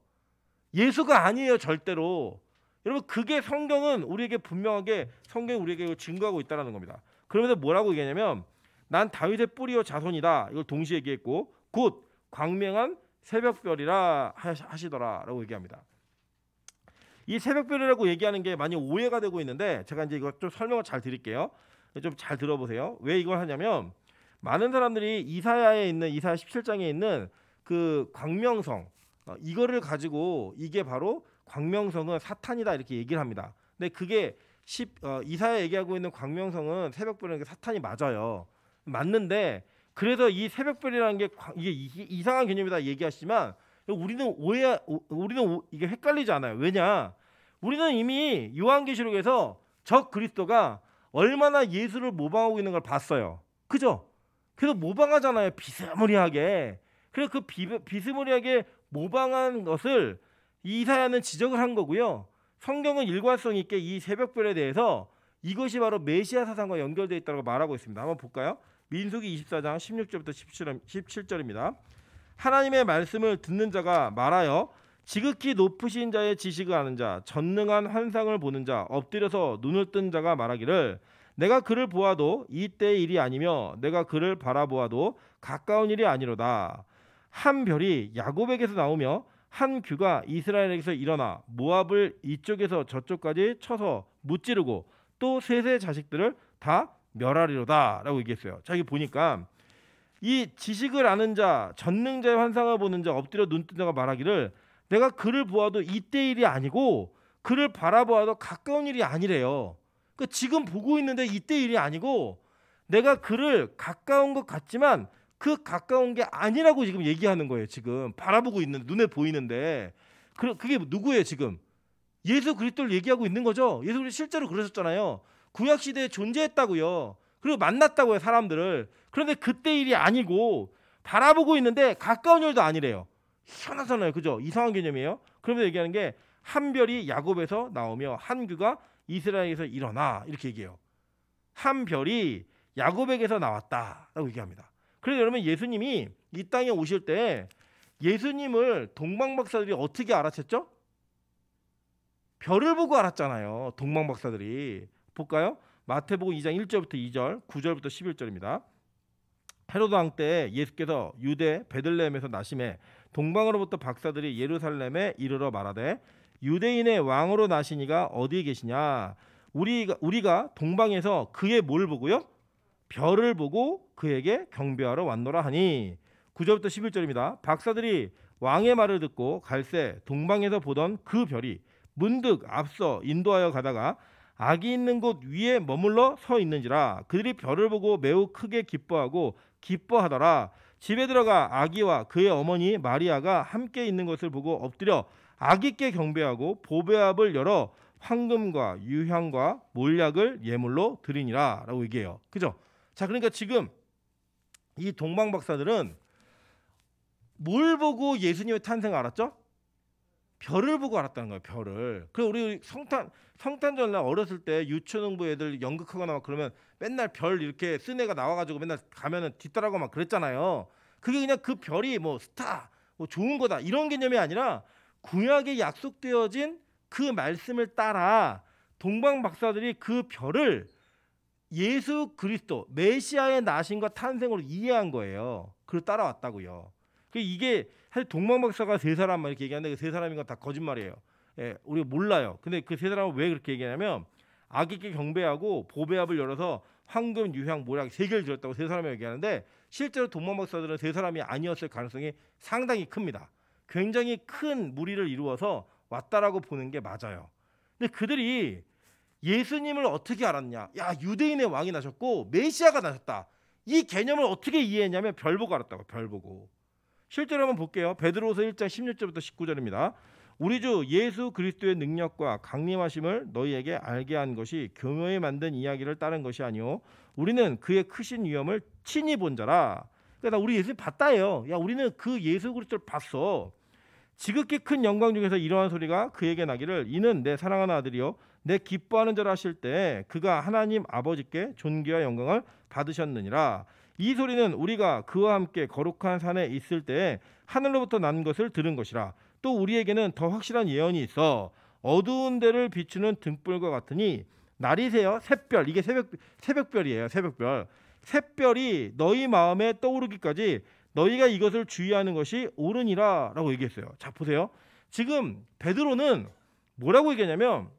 예수가 아니에요, 절대로. 여러분 그게 성경은 우리에게 분명하게 성경이 우리에게 증거하고 있다는 겁니다. 그러면서 뭐라고 얘기하냐면 난 다윗의 뿌리요 자손이다. 이걸 동시에 얘기했고 곧 광명한 새벽별이라 하시더라라고 얘기합니다. 이 새벽별이라고 얘기하는 게 많이 오해가 되고 있는데 제가 이제 이거 좀 설명을 잘 드릴게요. 좀 잘 들어보세요. 왜 이걸 하냐면 많은 사람들이 이사야에 있는 이사야 17장에 있는 그 광명성 이거를 가지고 이게 바로 광명성은 사탄이다 이렇게 얘기를 합니다. 근데 그게 이사야 얘기하고 있는 광명성은 새벽별이라는 게 사탄이 맞아요. 맞는데 그래서 이 새벽별이라는 게 이게 이상한 개념이다 얘기하시지만 우리는 이게 헷갈리지 않아요. 왜냐? 우리는 이미 요한계시록에서 적 그리스도가 얼마나 예수를 모방하고 있는 걸 봤어요. 그죠? 그래서 모방하잖아요. 비스무리하게. 그래서 그 비스무리하게 모방한 것을 이사야는 지적을 한 거고요. 성경은 일관성 있게 이 새벽별에 대해서 이것이 바로 메시아 사상과 연결되어 있다고 말하고 있습니다. 한번 볼까요? 민수기 24장 16절부터 17절입니다. 하나님의 말씀을 듣는 자가 말하여 지극히 높으신 자의 지식을 아는 자, 전능한 환상을 보는 자, 엎드려서 눈을 뜬 자가 말하기를 내가 그를 보아도 이때의 일이 아니며 내가 그를 바라보아도 가까운 일이 아니로다. 한 별이 야곱에게서 나오며 한 규가 이스라엘에게서 일어나 모압을 이쪽에서 저쪽까지 쳐서 무찌르고 또 셋의 자식들을 다 멸하리로다 라고 얘기했어요. 자, 여기 보니까 이 지식을 아는 자, 전능자의 환상을 보는 자, 엎드려 눈 뜬 자가 말하기를 내가 그를 보아도 이때 일이 아니고 그를 바라보아도 가까운 일이 아니래요. 그러니까 지금 보고 있는데 이때 일이 아니고 내가 그를 가까운 것 같지만 그 가까운 게 아니라고 지금 얘기하는 거예요. 지금 바라보고 있는 눈에 보이는데 그게 누구예요 지금? 예수 그리스도를 얘기하고 있는 거죠. 예수 그리스도 실제로 그러셨잖아요. 구약 시대에 존재했다고요. 그리고 만났다고요 사람들을. 그런데 그때 일이 아니고 바라보고 있는데 가까운 일도 아니래요. 희한하잖아요. 그죠? 이상한 개념이에요. 그러면서 얘기하는 게 한 별이 야곱에서 나오며 한 규가 이스라엘에서 일어나 이렇게 얘기해요. 한 별이 야곱에게서 나왔다라고 얘기합니다. 그래서 여러분 예수님이 이 땅에 오실 때 예수님을 동방박사들이 어떻게 알아챘죠? 별을 보고 알았잖아요. 동방박사들이. 볼까요? 마태복음 2장 1절부터 2절, 9절부터 11절입니다. 헤로드 왕 때 예수께서 유대 베들레헴에서 나심에 동방으로부터 박사들이 예루살렘에 이르러 말하되 유대인의 왕으로 나시니가 어디에 계시냐? 우리가 동방에서 그의 뭘 보고요? 별을 보고 그에게 경배하러 왔노라 하니 9절부터 11절입니다. 박사들이 왕의 말을 듣고 갈새 동방에서 보던 그 별이 문득 앞서 인도하여 가다가 악이 있는 곳 위에 머물러 서 있는지라. 그들이 별을 보고 매우 크게 기뻐하고 기뻐하더라. 집에 들어가 아기와 그의 어머니 마리아가 함께 있는 것을 보고 엎드려 아기께 경배하고 보배압을 열어 황금과 유향과 몰약을 예물로 드리니라 라고 얘기해요. 그죠? 자, 그러니까 지금 이 동방 박사들은 뭘 보고 예수님의 탄생을 알았죠? 별을 보고 알았다는 거예요. 별을. 그래서 우리 성탄절날 어렸을 때 유초등부 애들 연극하거나 막 그러면 맨날 별 이렇게 쓴 애가 나와가지고 맨날 가면은 뒤따라고 막 그랬잖아요. 그게 그냥 그 별이 뭐 스타, 뭐 좋은 거다 이런 개념이 아니라 구약에 약속되어진 그 말씀을 따라 동방 박사들이 그 별을 예수 그리스도 메시아의 나심과 탄생으로 이해한 거예요. 그걸 따라왔다고요. 이게 사실 동방 박사가 세 사람만 이렇게 얘기하는데 그 세 사람인 건 다 거짓말이에요. 예, 우리가 몰라요. 근데 그 세 사람은 왜 그렇게 얘기하냐면 아기께 경배하고 보배압을 열어서 황금, 유향, 모략 세 개를 드렸다고 세 사람이 얘기하는데 실제로 동방 박사들은 세 사람이 아니었을 가능성이 상당히 큽니다. 굉장히 큰 무리를 이루어서 왔다라고 보는 게 맞아요. 근데 그들이 예수님을 어떻게 알았냐? 야, 유대인의 왕이 나셨고 메시아가 나셨다. 이 개념을 어떻게 이해했냐면 별 보고 알았다고. 별 보고. 실제로 한번 볼게요. 베드로서 1장 16절부터 19절입니다. 우리 주 예수 그리스도의 능력과 강림하심을 너희에게 알게 한 것이 교묘히 만든 이야기를 따른 것이 아니오. 우리는 그의 크신 위엄을 친히 본 자라. 그러니까 우리 예수님 봤다예요. 야, 우리는 그 예수 그리스도를 봤어. 지극히 큰 영광 중에서 이러한 소리가 그에게 나기를 이는 내 사랑하는 아들이요 내 기뻐하는 자라 하실 때 그가 하나님 아버지께 존귀와 영광을 받으셨느니라. 이 소리는 우리가 그와 함께 거룩한 산에 있을 때 하늘로부터 난 것을 들은 것이라. 또 우리에게는 더 확실한 예언이 있어. 어두운 데를 비추는 등불과 같으니 날이 새어 샛별, 이게 새벽별이에요. 새벽별. 샛별이 너희 마음에 떠오르기까지 너희가 이것을 주의하는 것이 옳으니라 라고 얘기했어요. 자, 보세요. 지금 베드로는 뭐라고 얘기하냐면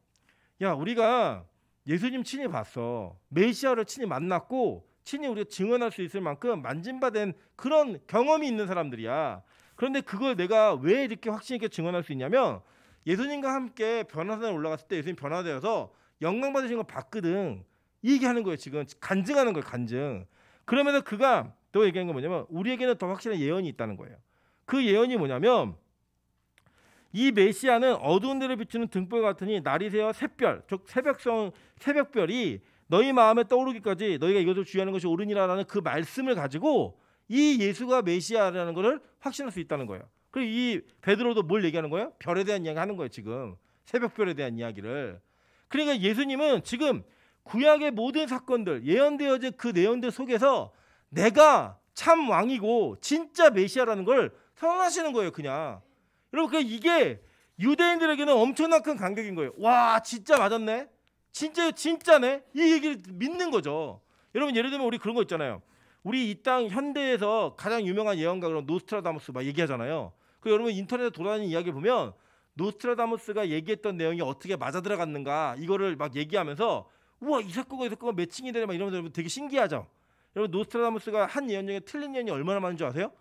야, 우리가 예수님 친히 봤어. 메시아를 친히 만났고 친히 우리가 증언할 수 있을 만큼 만진바된 그런 경험이 있는 사람들이야. 그런데 그걸 내가 왜 이렇게 확신 있게 증언할 수 있냐면 예수님과 함께 변화산에 올라갔을 때 예수님 변화되어서 영광 받으신 걸 봤거든. 이 얘기하는 거예요. 지금 간증하는 거예요. 간증. 그러면서 그가 또 얘기한 건 뭐냐면 우리에게는 더 확실한 예언이 있다는 거예요. 그 예언이 뭐냐면 이 메시아는 어두운 데를 비추는 등불 같으니 날이 새어 샛별, 즉 새벽별이 너희 마음에 떠오르기까지 너희가 이것을 주의하는 것이 옳으니라라는 그 말씀을 가지고 이 예수가 메시아라는 것을 확신할 수 있다는 거예요. 그리고 이 베드로도 뭘 얘기하는 거예요? 별에 대한 이야기 하는 거예요. 지금 새벽별에 대한 이야기를. 그러니까 예수님은 지금 구약의 모든 사건들 예언되어진 그 내용들 속에서 내가 참 왕이고 진짜 메시아라는 걸 선언하시는 거예요. 그냥. 여러분, 그러니까 이게 유대인들에게는 엄청난 큰 감격인 거예요. 와, 진짜 맞았네. 진짜네. 이 얘기를 믿는 거죠. 여러분, 예를 들면 우리 그런 거 있잖아요. 우리 이 땅 현대에서 가장 유명한 예언가 그런 노스트라다무스 막 얘기하잖아요. 그 여러분 인터넷에 돌아다니는 이야기 보면 노스트라다무스가 얘기했던 내용이 어떻게 맞아 들어갔는가 이거를 막 얘기하면서 우와, 이 사건과 매칭이 되네 막 이러면서 되게 신기하죠. 여러분, 노스트라다무스가 한 예언 중에 틀린 예언이 얼마나 많은 줄 아세요?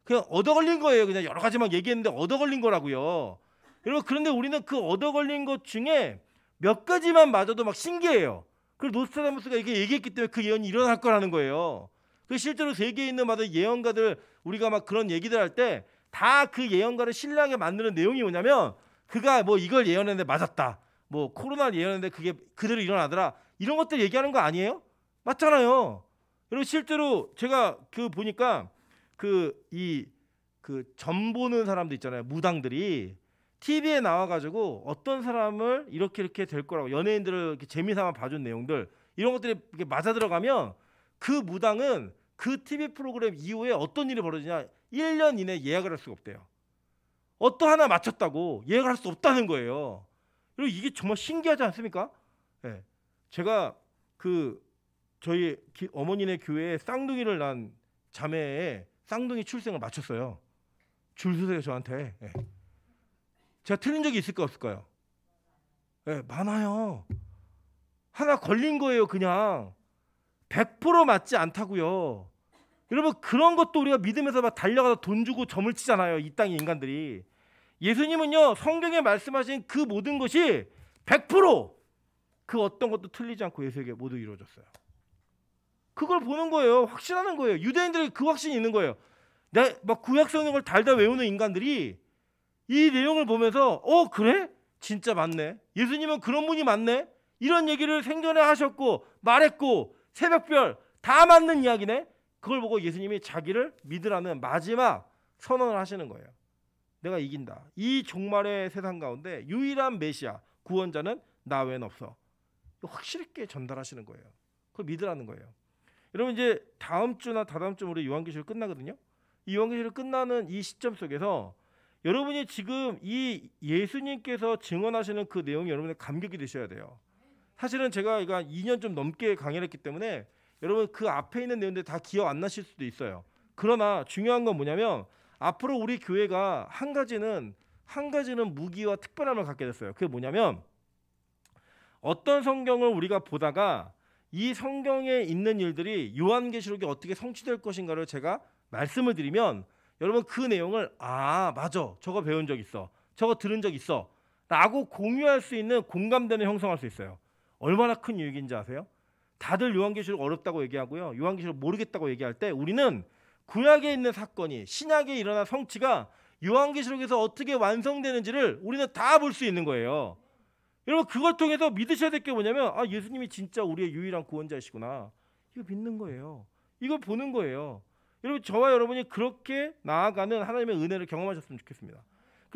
그냥 얻어 걸린 거예요. 그냥 여러 가지 막 얘기했는데 얻어 걸린 거라고요. 여러분, 그런데 우리는 그 얻어 걸린 것 중에 몇 가지만 맞아도 막 신기해요. 그리고 노스트라다무스가 이게 얘기했기 때문에 그 예언이 일어날 거라는 거예요. 그 실제로 세계에 있는 많은 예언가들 우리가 막 그런 얘기들 할 때 다 그 예언가를 신뢰하게 만드는 내용이 뭐냐면 그가 뭐 이걸 예언했는데 맞았다. 뭐 코로나를 예언했는데 그게 그대로 일어나더라. 이런 것들 얘기하는 거 아니에요? 맞잖아요. 여러분, 실제로 제가 그 보니까 그 점 보는 사람들 있잖아요. 무당들이 TV에 나와가지고 어떤 사람을 이렇게 될 거라고 연예인들을 이렇게 재미삼아 봐준 내용들 이런 것들이 이렇게 맞아 들어가면 그 무당은 그 TV 프로그램 이후에 어떤 일이 벌어지냐 1년 이내 예약을 할 수가 없대요. 어떤 하나 맞췄다고 예약을 할 수 없다는 거예요. 그리고 이게 정말 신기하지 않습니까? 네. 제가 저희 어머니네 교회에 쌍둥이를 낳은 자매의 쌍둥이 출생을 맞췄어요. 줄 서세요 저한테. 네. 제가 틀린 적이 있을까 없을까요? 네, 많아요. 하나 걸린 거예요. 그냥 100% 맞지 않다고요. 여러분 그런 것도 우리가 믿으면서 막 달려가서 돈 주고 점을 치잖아요. 이 땅의 인간들이. 예수님은요 성경에 말씀하신 그 모든 것이 100%그 어떤 것도 틀리지 않고 예수에게 모두 이루어졌어요. 그걸 보는 거예요. 확신하는 거예요. 유대인들이 그 확신이 있는 거예요. 막 구약 성경을 달다 외우는 인간들이 이 내용을 보면서 그래? 진짜 맞네. 예수님은 그런 분이 맞네. 이런 얘기를 생전에 하셨고 말했고 새벽별 다 맞는 이야기네. 그걸 보고 예수님이 자기를 믿으라는 마지막 선언을 하시는 거예요. 내가 이긴다. 이 종말의 세상 가운데 유일한 메시아 구원자는 나 외엔 없어. 확실히 있게 전달하시는 거예요. 그걸 믿으라는 거예요. 여러분 이제 다음 주나 다다음 주 우리 요한계시록 끝나거든요. 이 요한계시록 끝나는 이 시점 속에서 여러분이 지금 이 예수님께서 증언하시는 그 내용이 여러분의 감격이 되셔야 돼요. 사실은 제가 이거 2년 좀 넘게 강의를 했기 때문에 여러분 그 앞에 있는 내용들 다 기억 안 나실 수도 있어요. 그러나 중요한 건 뭐냐면 앞으로 우리 교회가 한 가지는 무기와 특별함을 갖게 됐어요. 그게 뭐냐면 어떤 성경을 우리가 보다가 이 성경에 있는 일들이 요한계시록에 어떻게 성취될 것인가를 제가 말씀을 드리면 여러분 그 내용을 맞아 저거 배운 적 있어 저거 들은 적 있어 라고 공유할 수 있는 공감대를 형성할 수 있어요. 얼마나 큰 유익인지 아세요? 다들 요한계시록 어렵다고 얘기하고요. 요한계시록 모르겠다고 얘기할 때 우리는 구약에 있는 사건이 신약에 일어난 성취가 요한계시록에서 어떻게 완성되는지를 우리는 다 볼 수 있는 거예요. 여러분 그걸 통해서 믿으셔야 될 게 뭐냐면 예수님이 진짜 우리의 유일한 구원자이시구나. 이거 믿는 거예요. 이걸 보는 거예요. 여러분 저와 여러분이 그렇게 나아가는 하나님의 은혜를 경험하셨으면 좋겠습니다.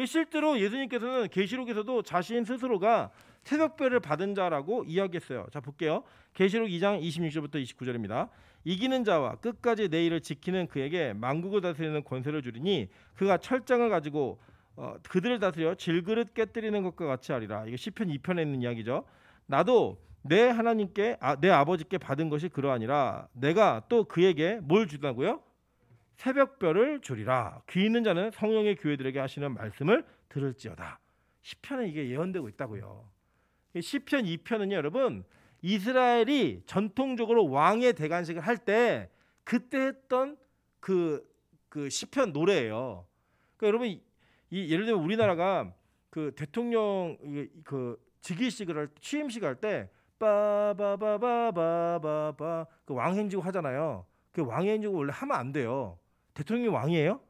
실제로 예수님께서는 계시록에서도 자신 스스로가 새벽별을 받은 자라고 이야기했어요. 자 볼게요. 계시록 2장 26절부터 29절입니다. 이기는 자와 끝까지 내 일을 지키는 그에게 만국을 다스리는 권세를 주리니 그가 철장을 가지고 그들을 다스려 질그릇 깨뜨리는 것과 같이 하리라. 이게 시편 2편에 있는 이야기죠. 나도 내 하나님께 내 아버지께 받은 것이 그러하니라. 내가 또 그에게 뭘 주다고요? 새벽별을 주리라. 귀 있는 자는 성령의 교회들에게 하시는 말씀을 들을지어다. 시편에 이게 예언되고 있다고요. 시편 2편은요 여러분 이스라엘이 전통적으로 왕의 대관식을 할 때 그때 했던 그 시편 노래예요. 그러니까 여러분 예를 들면 우리나라가 그 대통령 그 즉위식을 할 취임식 할 때 빠바바바바바바 그 왕행지고 하잖아요. 그 왕행지고 원래 하면 안 돼요. 대통령이 왕이에요?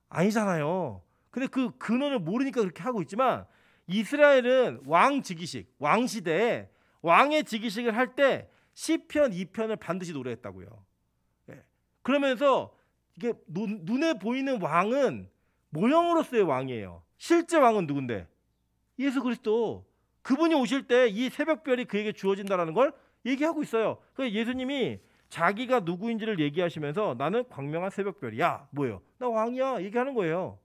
아니잖아요. 근데 그 근원을 모르니까 그렇게 하고 있지만 이스라엘은 왕 즉위식, 왕 시대에 왕의 즉위식을 할 때 시편 2편을 반드시 노래했다고요. 예. 그러면서 이게 눈에 보이는 왕은 모형으로서의 왕이에요. 실제 왕은 누군데? 예수 그리스도. 그분이 오실 때 이 새벽별이 그에게 주어진다라는 걸 얘기하고 있어요. 그래서 예수님이 자기가 누구인지를 얘기하시면서 나는 광명한 새벽별이야. 뭐예요? 나 왕이야. 얘기하는 거예요.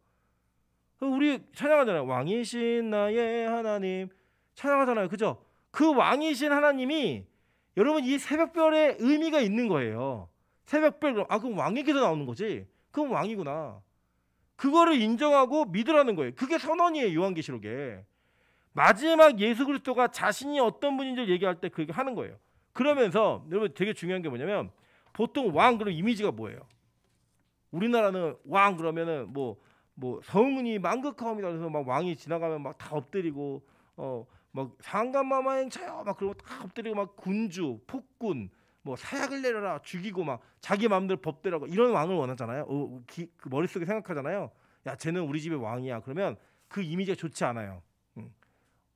우리 찬양하잖아요. 왕이신 나의 하나님. 찬양하잖아요. 그죠? 그 왕이신 하나님이 여러분 이 새벽별의 의미가 있는 거예요. 새벽별, 그럼 왕에게서 나오는 거지. 그럼 왕이구나. 그거를 인정하고 믿으라는 거예요. 그게 선언이에요. 요한계시록에. 마지막 예수 그리스도가 자신이 어떤 분인지를 얘기할 때 그렇게 하는 거예요. 그러면서 여러분 되게 중요한 게 뭐냐면 보통 왕 그럼 이미지가 뭐예요? 우리나라는 왕 그러면은 뭐 성은이 만극하옵니다. 그래서 막 왕이 지나가면 막 다 엎드리고 막 상감마마행차요 막 그러고 다 엎드리고 막 군주, 폭군, 뭐 사약을 내려라 죽이고 막 자기 마음대로 법대로 이런 왕을 원하잖아요. 그 머릿속에 생각하잖아요. 야 쟤는 우리 집의 왕이야. 그러면 그 이미지가 좋지 않아요.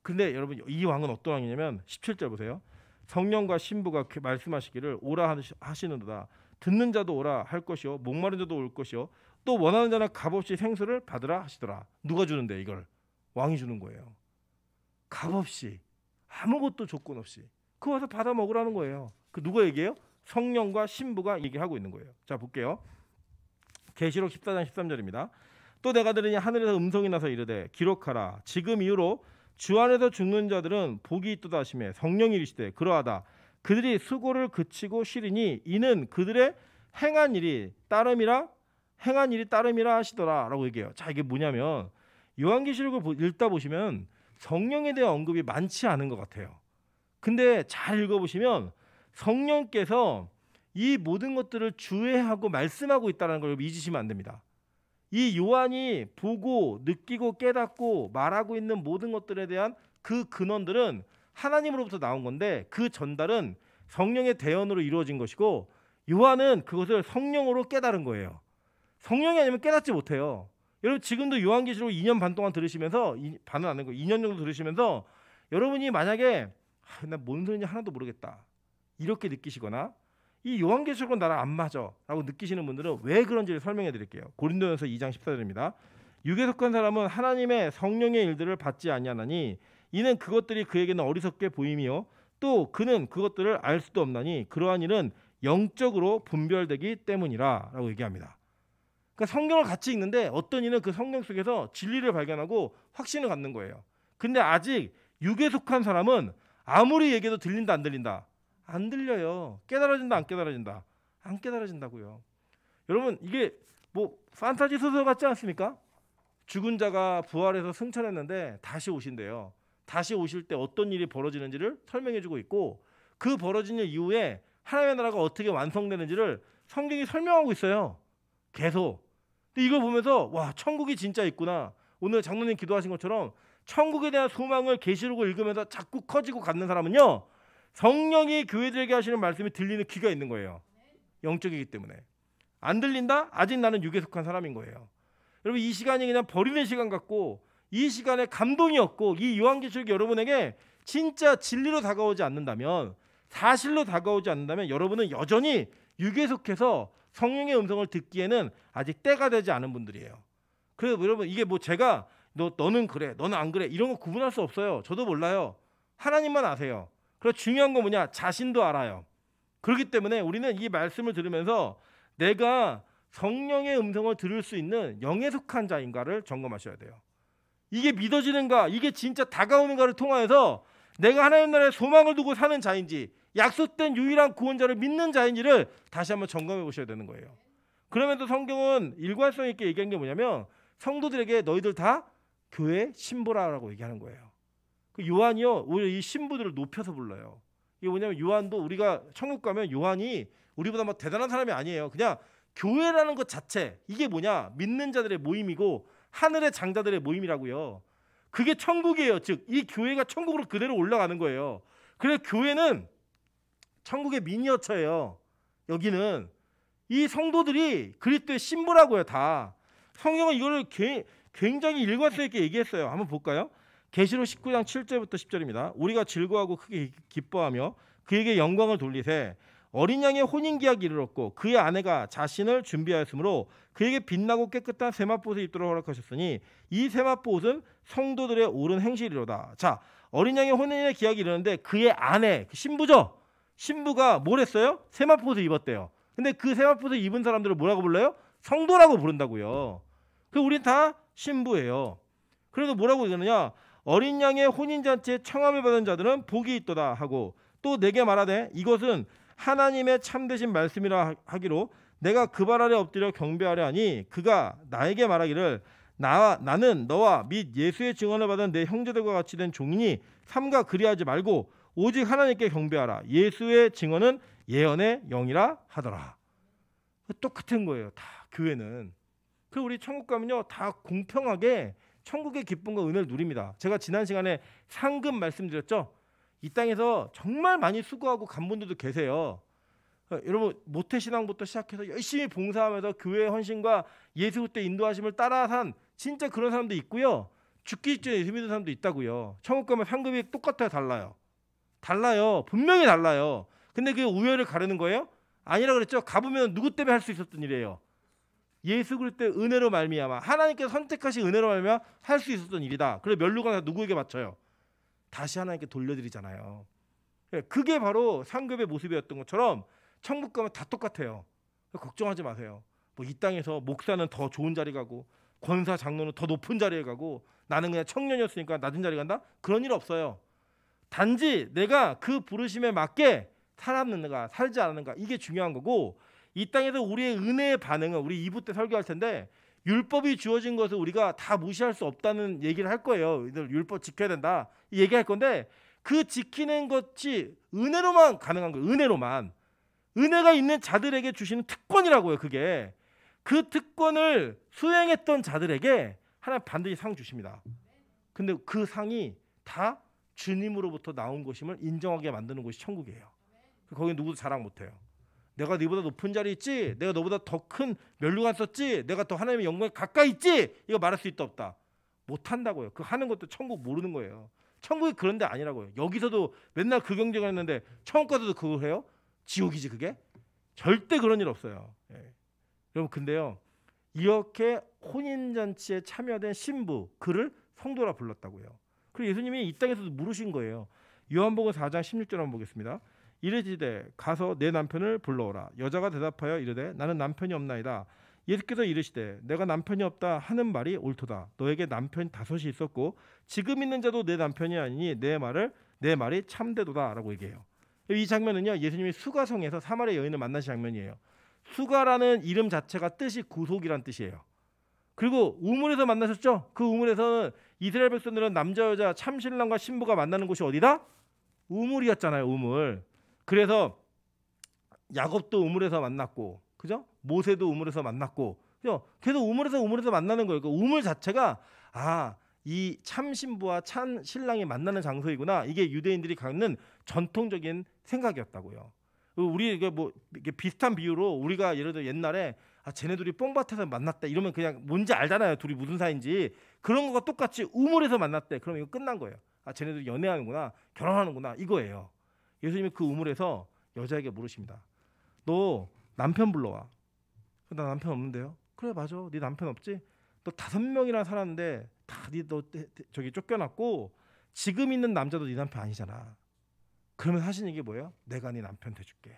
근데 여러분 이 왕은 어떤 왕이냐면 17절 보세요. 성령과 신부가 말씀하시기를 오라 하시는도다. 듣는 자도 오라 할 것이요 목마른 자도 올 것이요 또 원하는 자는 값없이 생수를 받으라 하시더라. 누가 주는데 이걸? 왕이 주는 거예요. 값없이 아무것도 조건 없이 그거 와서 받아 먹으라는 거예요. 그 누가 얘기해요? 성령과 신부가 얘기하고 있는 거예요. 자 볼게요. 계시록 14장 13절입니다. 또 내가 들으니 하늘에서 음성이 나서 이르되 기록하라. 지금 이후로 주 안에서 죽는 자들은 복이 있도다 하시매 성령이 이르시되 그러하다. 그들이 수고를 그치고 쉬리니 이는 그들의 행한 일이 따름이라 하시더라라고 얘기해요. 자 이게 뭐냐면 요한계시록을 읽다 보시면 성령에 대한 언급이 많지 않은 것 같아요. 근데 잘 읽어보시면 성령께서 이 모든 것들을 주회하고 말씀하고 있다는 걸 잊으시면 안 됩니다. 이 요한이 보고 느끼고 깨닫고 말하고 있는 모든 것들에 대한 그 근원들은 하나님으로부터 나온 건데 그 전달은 성령의 대언으로 이루어진 것이고 요한은 그것을 성령으로 깨달은 거예요. 성령이 아니면 깨닫지 못해요. 여러분 지금도 요한계시록 2년 반 동안 들으시면서 반은 안 되고 2년 정도 들으시면서 여러분이 만약에 나 뭔 소리인지 하나도 모르겠다 이렇게 느끼시거나 이 요한계시록은 나랑 안 맞아 라고 느끼시는 분들은 왜 그런지를 설명해 드릴게요. 고린도전서 2장 14절입니다. 육에 속한 사람은 하나님의 성령의 일들을 받지 아니하나니 이는 그것들이 그에게는 어리석게 보임이요 또 그는 그것들을 알 수도 없나니 그러한 일은 영적으로 분별되기 때문이라 라고 얘기합니다. 그러니까 성경을 같이 읽는데 어떤 이는 그 성경 속에서 진리를 발견하고 확신을 갖는 거예요. 근데 아직 육에 속한 사람은 아무리 얘기해도 들린다 안 들린다? 안 들려요. 깨달아진다 안 깨달아진다? 안 깨달아진다고요. 여러분 이게 뭐 판타지 소설 같지 않습니까? 죽은 자가 부활해서 승천했는데 다시 오신대요. 다시 오실 때 어떤 일이 벌어지는지를 설명해주고 있고 그 벌어진 일 이후에 하나님의 나라가 어떻게 완성되는지를 성경이 설명하고 있어요. 계속. 근데 이걸 보면서 와 천국이 진짜 있구나. 오늘 장로님 기도하신 것처럼 천국에 대한 소망을 계시록을 읽으면서 자꾸 커지고 갖는 사람은요. 성령이 교회들에게 하시는 말씀이 들리는 귀가 있는 거예요. 영적이기 때문에. 안 들린다? 아직 나는 육에 속한 사람인 거예요. 여러분 이 시간이 그냥 버리는 시간 같고 이 시간에 감동이 없고 이 요한계시록이 여러분에게 진짜 진리로 다가오지 않는다면 사실로 다가오지 않는다면 여러분은 여전히 육에 속해서 성령의 음성을 듣기에는 아직 때가 되지 않은 분들이에요. 그래서 여러분 이게 뭐 제가 너는 그래 너는 안 그래 이런 거 구분할 수 없어요. 저도 몰라요. 하나님만 아세요. 그리고 중요한 건 뭐냐 자신도 알아요. 그렇기 때문에 우리는 이 말씀을 들으면서 내가 성령의 음성을 들을 수 있는 영에 속한 자인가를 점검하셔야 돼요. 이게 믿어지는가 이게 진짜 다가오는가를 통하여서 내가 하나님 나라의 소망을 두고 사는 자인지 약속된 유일한 구원자를 믿는 자인지를 다시 한번 점검해 보셔야 되는 거예요. 그러면서 성경은 일관성 있게 얘기한 게 뭐냐면 성도들에게 너희들 다 교회 신부라고 얘기하는 거예요. 그 요한이요 오히려 이 신부들을 높여서 불러요. 이게 뭐냐면 요한도 우리가 천국 가면 요한이 우리보다 뭐 대단한 사람이 아니에요. 그냥 교회라는 것 자체 이게 뭐냐 믿는 자들의 모임이고 하늘의 장자들의 모임이라고요. 그게 천국이에요. 즉 이 교회가 천국으로 그대로 올라가는 거예요. 그래서 교회는 천국의 미니어처예요. 여기는 이 성도들이 그리스도의 신부라고요. 다 성경은 이거를 굉장히 일관성 있게 얘기했어요. 한번 볼까요? 계시록 19장 7절부터 10절입니다. 우리가 즐거워하고 크게 기뻐하며 그에게 영광을 돌리세 어린 양의 혼인기약이 이르렀고 그의 아내가 자신을 준비하였으므로 그에게 빛나고 깨끗한 세마포옷을 입도록 허락하셨으니 이 세마포옷은 성도들의 옳은 행실이로다. 자, 어린 양의 혼인의 기약이 이르는데 그의 아내 신부죠. 신부가 뭘 했어요? 세마포옷을 입었대요. 근데 그 세마포옷을 입은 사람들을 뭐라고 불러요? 성도라고 부른다고요. 그 우린 다 신부예요. 그래도 뭐라고 얘기하느냐? 어린 양의 혼인잔치에 청함을 받은 자들은 복이 있도다 하고 또 내게 말하되 이것은 하나님의 참되신 말씀이라 하기로 내가 그 발 아래 엎드려 경배하려 하니 그가 나에게 말하기를 나는 너와 및 예수의 증언을 받은 내 형제들과 같이 된 종이니 삼가 그리하지 말고 오직 하나님께 경배하라. 예수의 증언은 예언의 영이라 하더라. 똑같은 거예요. 다 교회는. 그리고 우리 천국 가면요 다 공평하게 천국의 기쁨과 은혜를 누립니다. 제가 지난 시간에 상급 말씀드렸죠. 이 땅에서 정말 많이 수고하고 간 분들도 계세요. 여러분 모태신앙부터 시작해서 열심히 봉사하면서 교회의 헌신과 예수 그때 인도하심을 따라 산 진짜 그런 사람도 있고요. 죽기 직전에 예수 믿는 사람도 있다고요. 천국 가면 상급이 똑같아요? 달라요? 달라요. 분명히 달라요. 근데 그게 우열을 가르는 거예요? 아니라 그랬죠. 가보면 누구 때문에 할 수 있었던 일이에요. 예수 그리스도의 은혜로 말미암아 하나님께서 선택하신 은혜로 말미암아 할 수 있었던 일이다. 그래 멸류관 누구에게 바쳐요? 다시 하나님께 돌려드리잖아요. 그게 바로 상급의 모습이었던 것처럼 천국 가면 다 똑같아요. 걱정하지 마세요. 뭐 이 땅에서 목사는 더 좋은 자리 가고 권사 장로는 더 높은 자리에 가고 나는 그냥 청년이었으니까 낮은 자리 간다? 그런 일 없어요. 단지 내가 그 부르심에 맞게 살았는가 살지 않았는가 이게 중요한 거고 이 땅에서 우리의 은혜의 반응은 우리 2부 때 설교할 텐데 율법이 주어진 것을 우리가 다 무시할 수 없다는 얘기를 할 거예요. 율법 지켜야 된다 얘기할 건데 그 지키는 것이 은혜로만 가능한 거예요. 은혜가 있는 자들에게 주시는 특권이라고요. 그게 그 특권을 수행했던 자들에게 하나님 반드시 상 주십니다. 근데 그 상이 다 주님으로부터 나온 것임을 인정하게 만드는 곳이 천국이에요. 거기 누구도 자랑 못해요. 내가 네보다 높은 자리에 있지, 내가 너보다 더 큰 면류관 썼지, 내가 더 하나님의 영광에 가까이 있지, 이거 말할 수 있다 없다? 못한다고요. 그 하는 것도 천국 모르는 거예요. 천국이 그런 데 아니라고요. 여기서도 맨날 그 경쟁을 했는데 천국 가서도 그걸 해요? 지옥이지 그게? 절대 그런 일 없어요. 예. 여러분 근데요, 이렇게 혼인잔치에 참여된 신부, 그를 성도라 불렀다고요. 그리고 예수님이 이 땅에서도 물으신 거예요. 요한복음 4장 16절 한번 보겠습니다. 이르시되 가서 내 남편을 불러오라. 여자가 대답하여 이르되 나는 남편이 없나이다. 예수께서 이르시되 내가 남편이 없다 하는 말이 옳도다. 너에게 남편 5이 있었고 지금 있는 자도 내 남편이 아니니 내 말이 참되도다라고 얘기해요. 이 장면은요, 예수님이 수가성에서 사마리아 여인을 만나신 장면이에요. 수가라는 이름 자체가 뜻이 구속이란 뜻이에요. 그리고 우물에서 만나셨죠? 그 우물에서는 이스라엘 백성들은 남자 여자 참신랑과 신부가 만나는 곳이 어디다? 우물이었잖아요. 우물. 그래서 야곱도 우물에서 만났고, 그죠? 모세도 우물에서 만났고, 그죠? 계속 우물에서 만나는 거예요. 그 우물 자체가 이 참신부와 참신랑이 만나는 장소이구나. 이게 유대인들이 갖는 전통적인 생각이었다고요. 우리 이게 뭐 이게 비슷한 비유로 우리가 예를 들어 옛날에 쟤네 둘이 뽕밭에서 만났다 이러면 그냥 뭔지 알잖아요. 둘이 무슨 사이인지. 그런 거가 똑같이 우물에서 만났대. 그러면 이거 끝난 거예요. 쟤네들 연애하는구나, 결혼하는구나, 이거예요. 예수님이 그 우물에서 여자에게 물으십니다. 너 남편 불러와. 나 남편 없는데요. 그래 맞아. 네 남편 없지? 너 5명이나 살았는데 다 너 저기 쫓겨났고 지금 있는 남자도 네 남편 아니잖아. 그러면 하신 얘기 뭐예요? 내가 네 남편 돼줄게.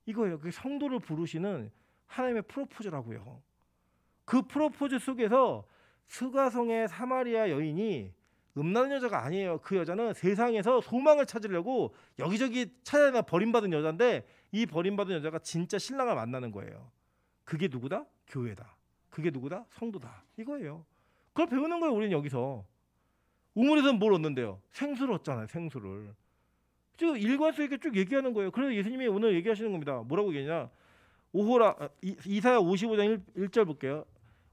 이거예요. 그게 성도를 부르시는 하나님의 프로포즈라고요. 그 프로포즈 속에서 수가성의 사마리아 여인이 음란한 여자가 아니에요. 그 여자는 세상에서 소망을 찾으려고 여기저기 찾아다니다 버림받은 여자인데, 이 버림받은 여자가 진짜 신랑을 만나는 거예요. 그게 누구다? 교회다. 그게 누구다? 성도다. 이거예요. 그걸 배우는 거예요. 우리는 여기서. 우물에서는 뭘 얻는데요? 생수를 얻잖아요. 생수를. 지금 일관성 있게 쭉 얘기하는 거예요. 그래서 예수님이 오늘 얘기하시는 겁니다. 뭐라고 얘기하냐? 오호라, 이사야 55장 1절 볼게요.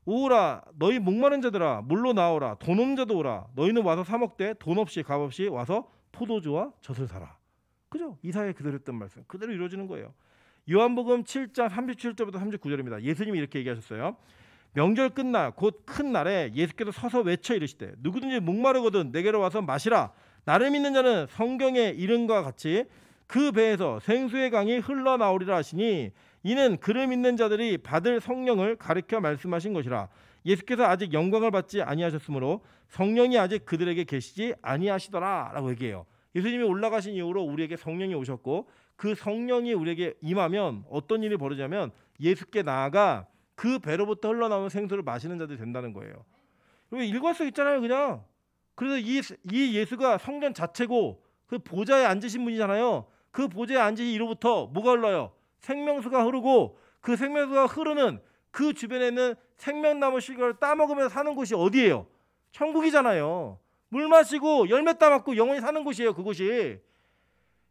오호라 너희 목마른 자들아 물로 나오라. 돈 없는 자도 오라. 너희는 와서 사 먹되 돈 없이 값 없이 와서 포도주와 젖을 사라. 그죠? 이사야에 그대로 했던 말씀 그대로 이루어지는 거예요. 요한복음 7장 37절부터 39절입니다. 예수님이 이렇게 얘기하셨어요. 명절 끝날 곧 큰 날에 예수께서 서서 외쳐 이르시되 누구든지 목마르거든 내게로 와서 마시라. 나를 믿는 자는 성경의 이름과 같이 그 배에서 생수의 강이 흘러나오리라 하시니 이는 그를 믿는 자들이 받을 성령을 가르쳐 말씀하신 것이라. 예수께서 아직 영광을 받지 아니하셨으므로 성령이 아직 그들에게 계시지 아니하시더라 라고 얘기해요. 예수님이 올라가신 이후로 우리에게 성령이 오셨고, 그 성령이 우리에게 임하면 어떤 일이 벌어지냐면 예수께 나아가 그 배로부터 흘러나오는 생수를 마시는 자들이 된다는 거예요. 그리고 일관성 있잖아요. 그냥. 그래서 이 예수가 성전 자체고 그 보좌에 앉으신 분이잖아요. 그 보좌에 앉으신 이로부터 뭐가 흘러요? 생명수가 흐르고, 그 생명수가 흐르는 그 주변에 있는 생명나무 실과를 따먹으면서 사는 곳이 어디예요? 천국이잖아요. 물 마시고 열매 따먹고 영원히 사는 곳이에요. 그곳이.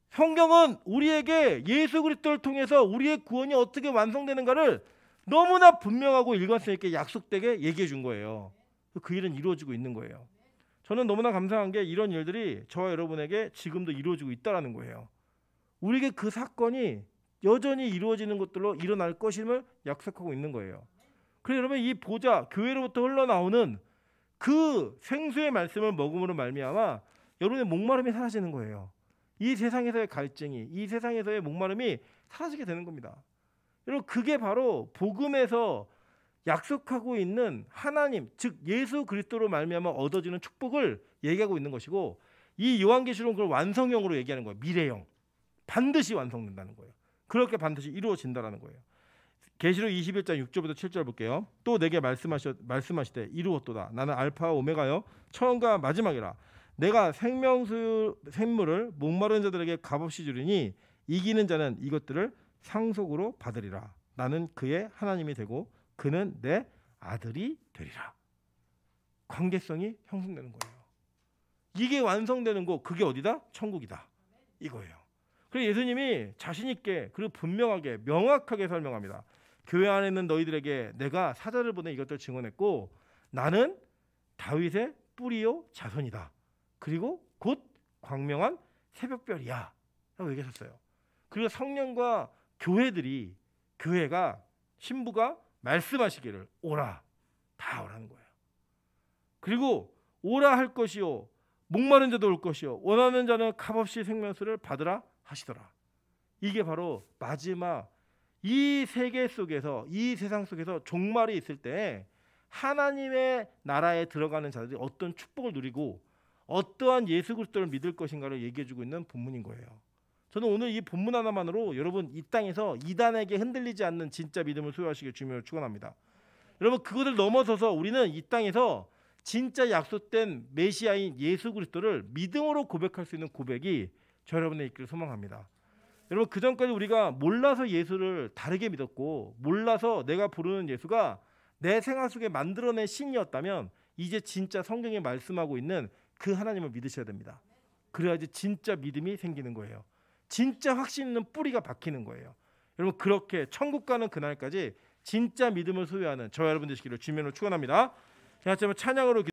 성경은 우리에게 예수 그리스도를 통해서 우리의 구원이 어떻게 완성되는가를 너무나 분명하고 일관성 있게 약속되게 얘기해 준 거예요. 그 일은 이루어지고 있는 거예요. 저는 너무나 감사한 게 이런 일들이 저와 여러분에게 지금도 이루어지고 있다는 거예요. 우리에게 그 사건이 여전히 이루어지는 것들로 일어날 것임을 약속하고 있는 거예요. 그래서 여러분, 이 보좌, 교회로부터 흘러나오는 그 생수의 말씀을 먹음으로 말미암아 여러분의 목마름이 사라지는 거예요. 이 세상에서의 갈증이, 이 세상에서의 목마름이 사라지게 되는 겁니다. 여러분, 그게 바로 복음에서 약속하고 있는 하나님, 즉 예수 그리스도로 말미암아 얻어지는 축복을 얘기하고 있는 것이고, 이 요한계시록은 그걸 완성형으로 얘기하는 거예요. 미래형. 반드시 완성된다는 거예요. 그렇게 반드시 이루어진다는 거예요. 계시록 21장 6절부터 7절 볼게요. 또 내게 말씀하시되 이루었도다. 나는 알파와 오메가여 처음과 마지막이라. 내가 샘물을 목마른 자들에게 값없이 주리니 이기는 자는 이것들을 상속으로 받으리라. 나는 그의 하나님이 되고 그는 내 아들이 되리라. 관계성이 형성되는 거예요. 이게 완성되는 곳, 그게 어디다? 천국이다. 이거예요. 그리고 예수님이 자신 있게 그리고 분명하게 명확하게 설명합니다. 교회 안에 있는 너희들에게 내가 사자를 보내 이것들을 증언했고 나는 다윗의 뿌리요 자손이다. 그리고 곧 광명한 새벽별이야 라고 얘기하셨어요. 그리고 성령과 교회가 신부가 말씀하시기를 오라, 다 오라는 거예요. 그리고 오라 할 것이요 목마른 자도 올 것이요 원하는 자는 값없이 생명수를 받으라 하시더라. 이게 바로 마지막 이 세계 속에서, 이 세상 속에서 종말이 있을 때 하나님의 나라에 들어가는 자들이 어떤 축복을 누리고 어떠한 예수 그리스도를 믿을 것인가를 얘기해주고 있는 본문인 거예요. 저는 오늘 이 본문 하나만으로 여러분 이 땅에서 이단에게 흔들리지 않는 진짜 믿음을 소유하시길 주님으로 축원합니다. 여러분 그것을 넘어서서 우리는 이 땅에서 진짜 약속된 메시아인 예수 그리스도를 믿음으로 고백할 수 있는 고백이 저 여러분의 있기를 소망합니다. 여러분 그 전까지 우리가 몰라서 예수를 다르게 믿었고 몰라서 내가 부르는 예수가 내 생활 속에 만들어낸 신이었다면 이제 진짜 성경에 말씀하고 있는 그 하나님을 믿으셔야 됩니다. 그래야지 진짜 믿음이 생기는 거예요. 진짜 확신 있는 뿌리가 박히는 거예요. 여러분 그렇게 천국 가는 그날까지 진짜 믿음을 소유하는 저 여러분 되시기를 주님으로 축원합니다. 자, 찬양으로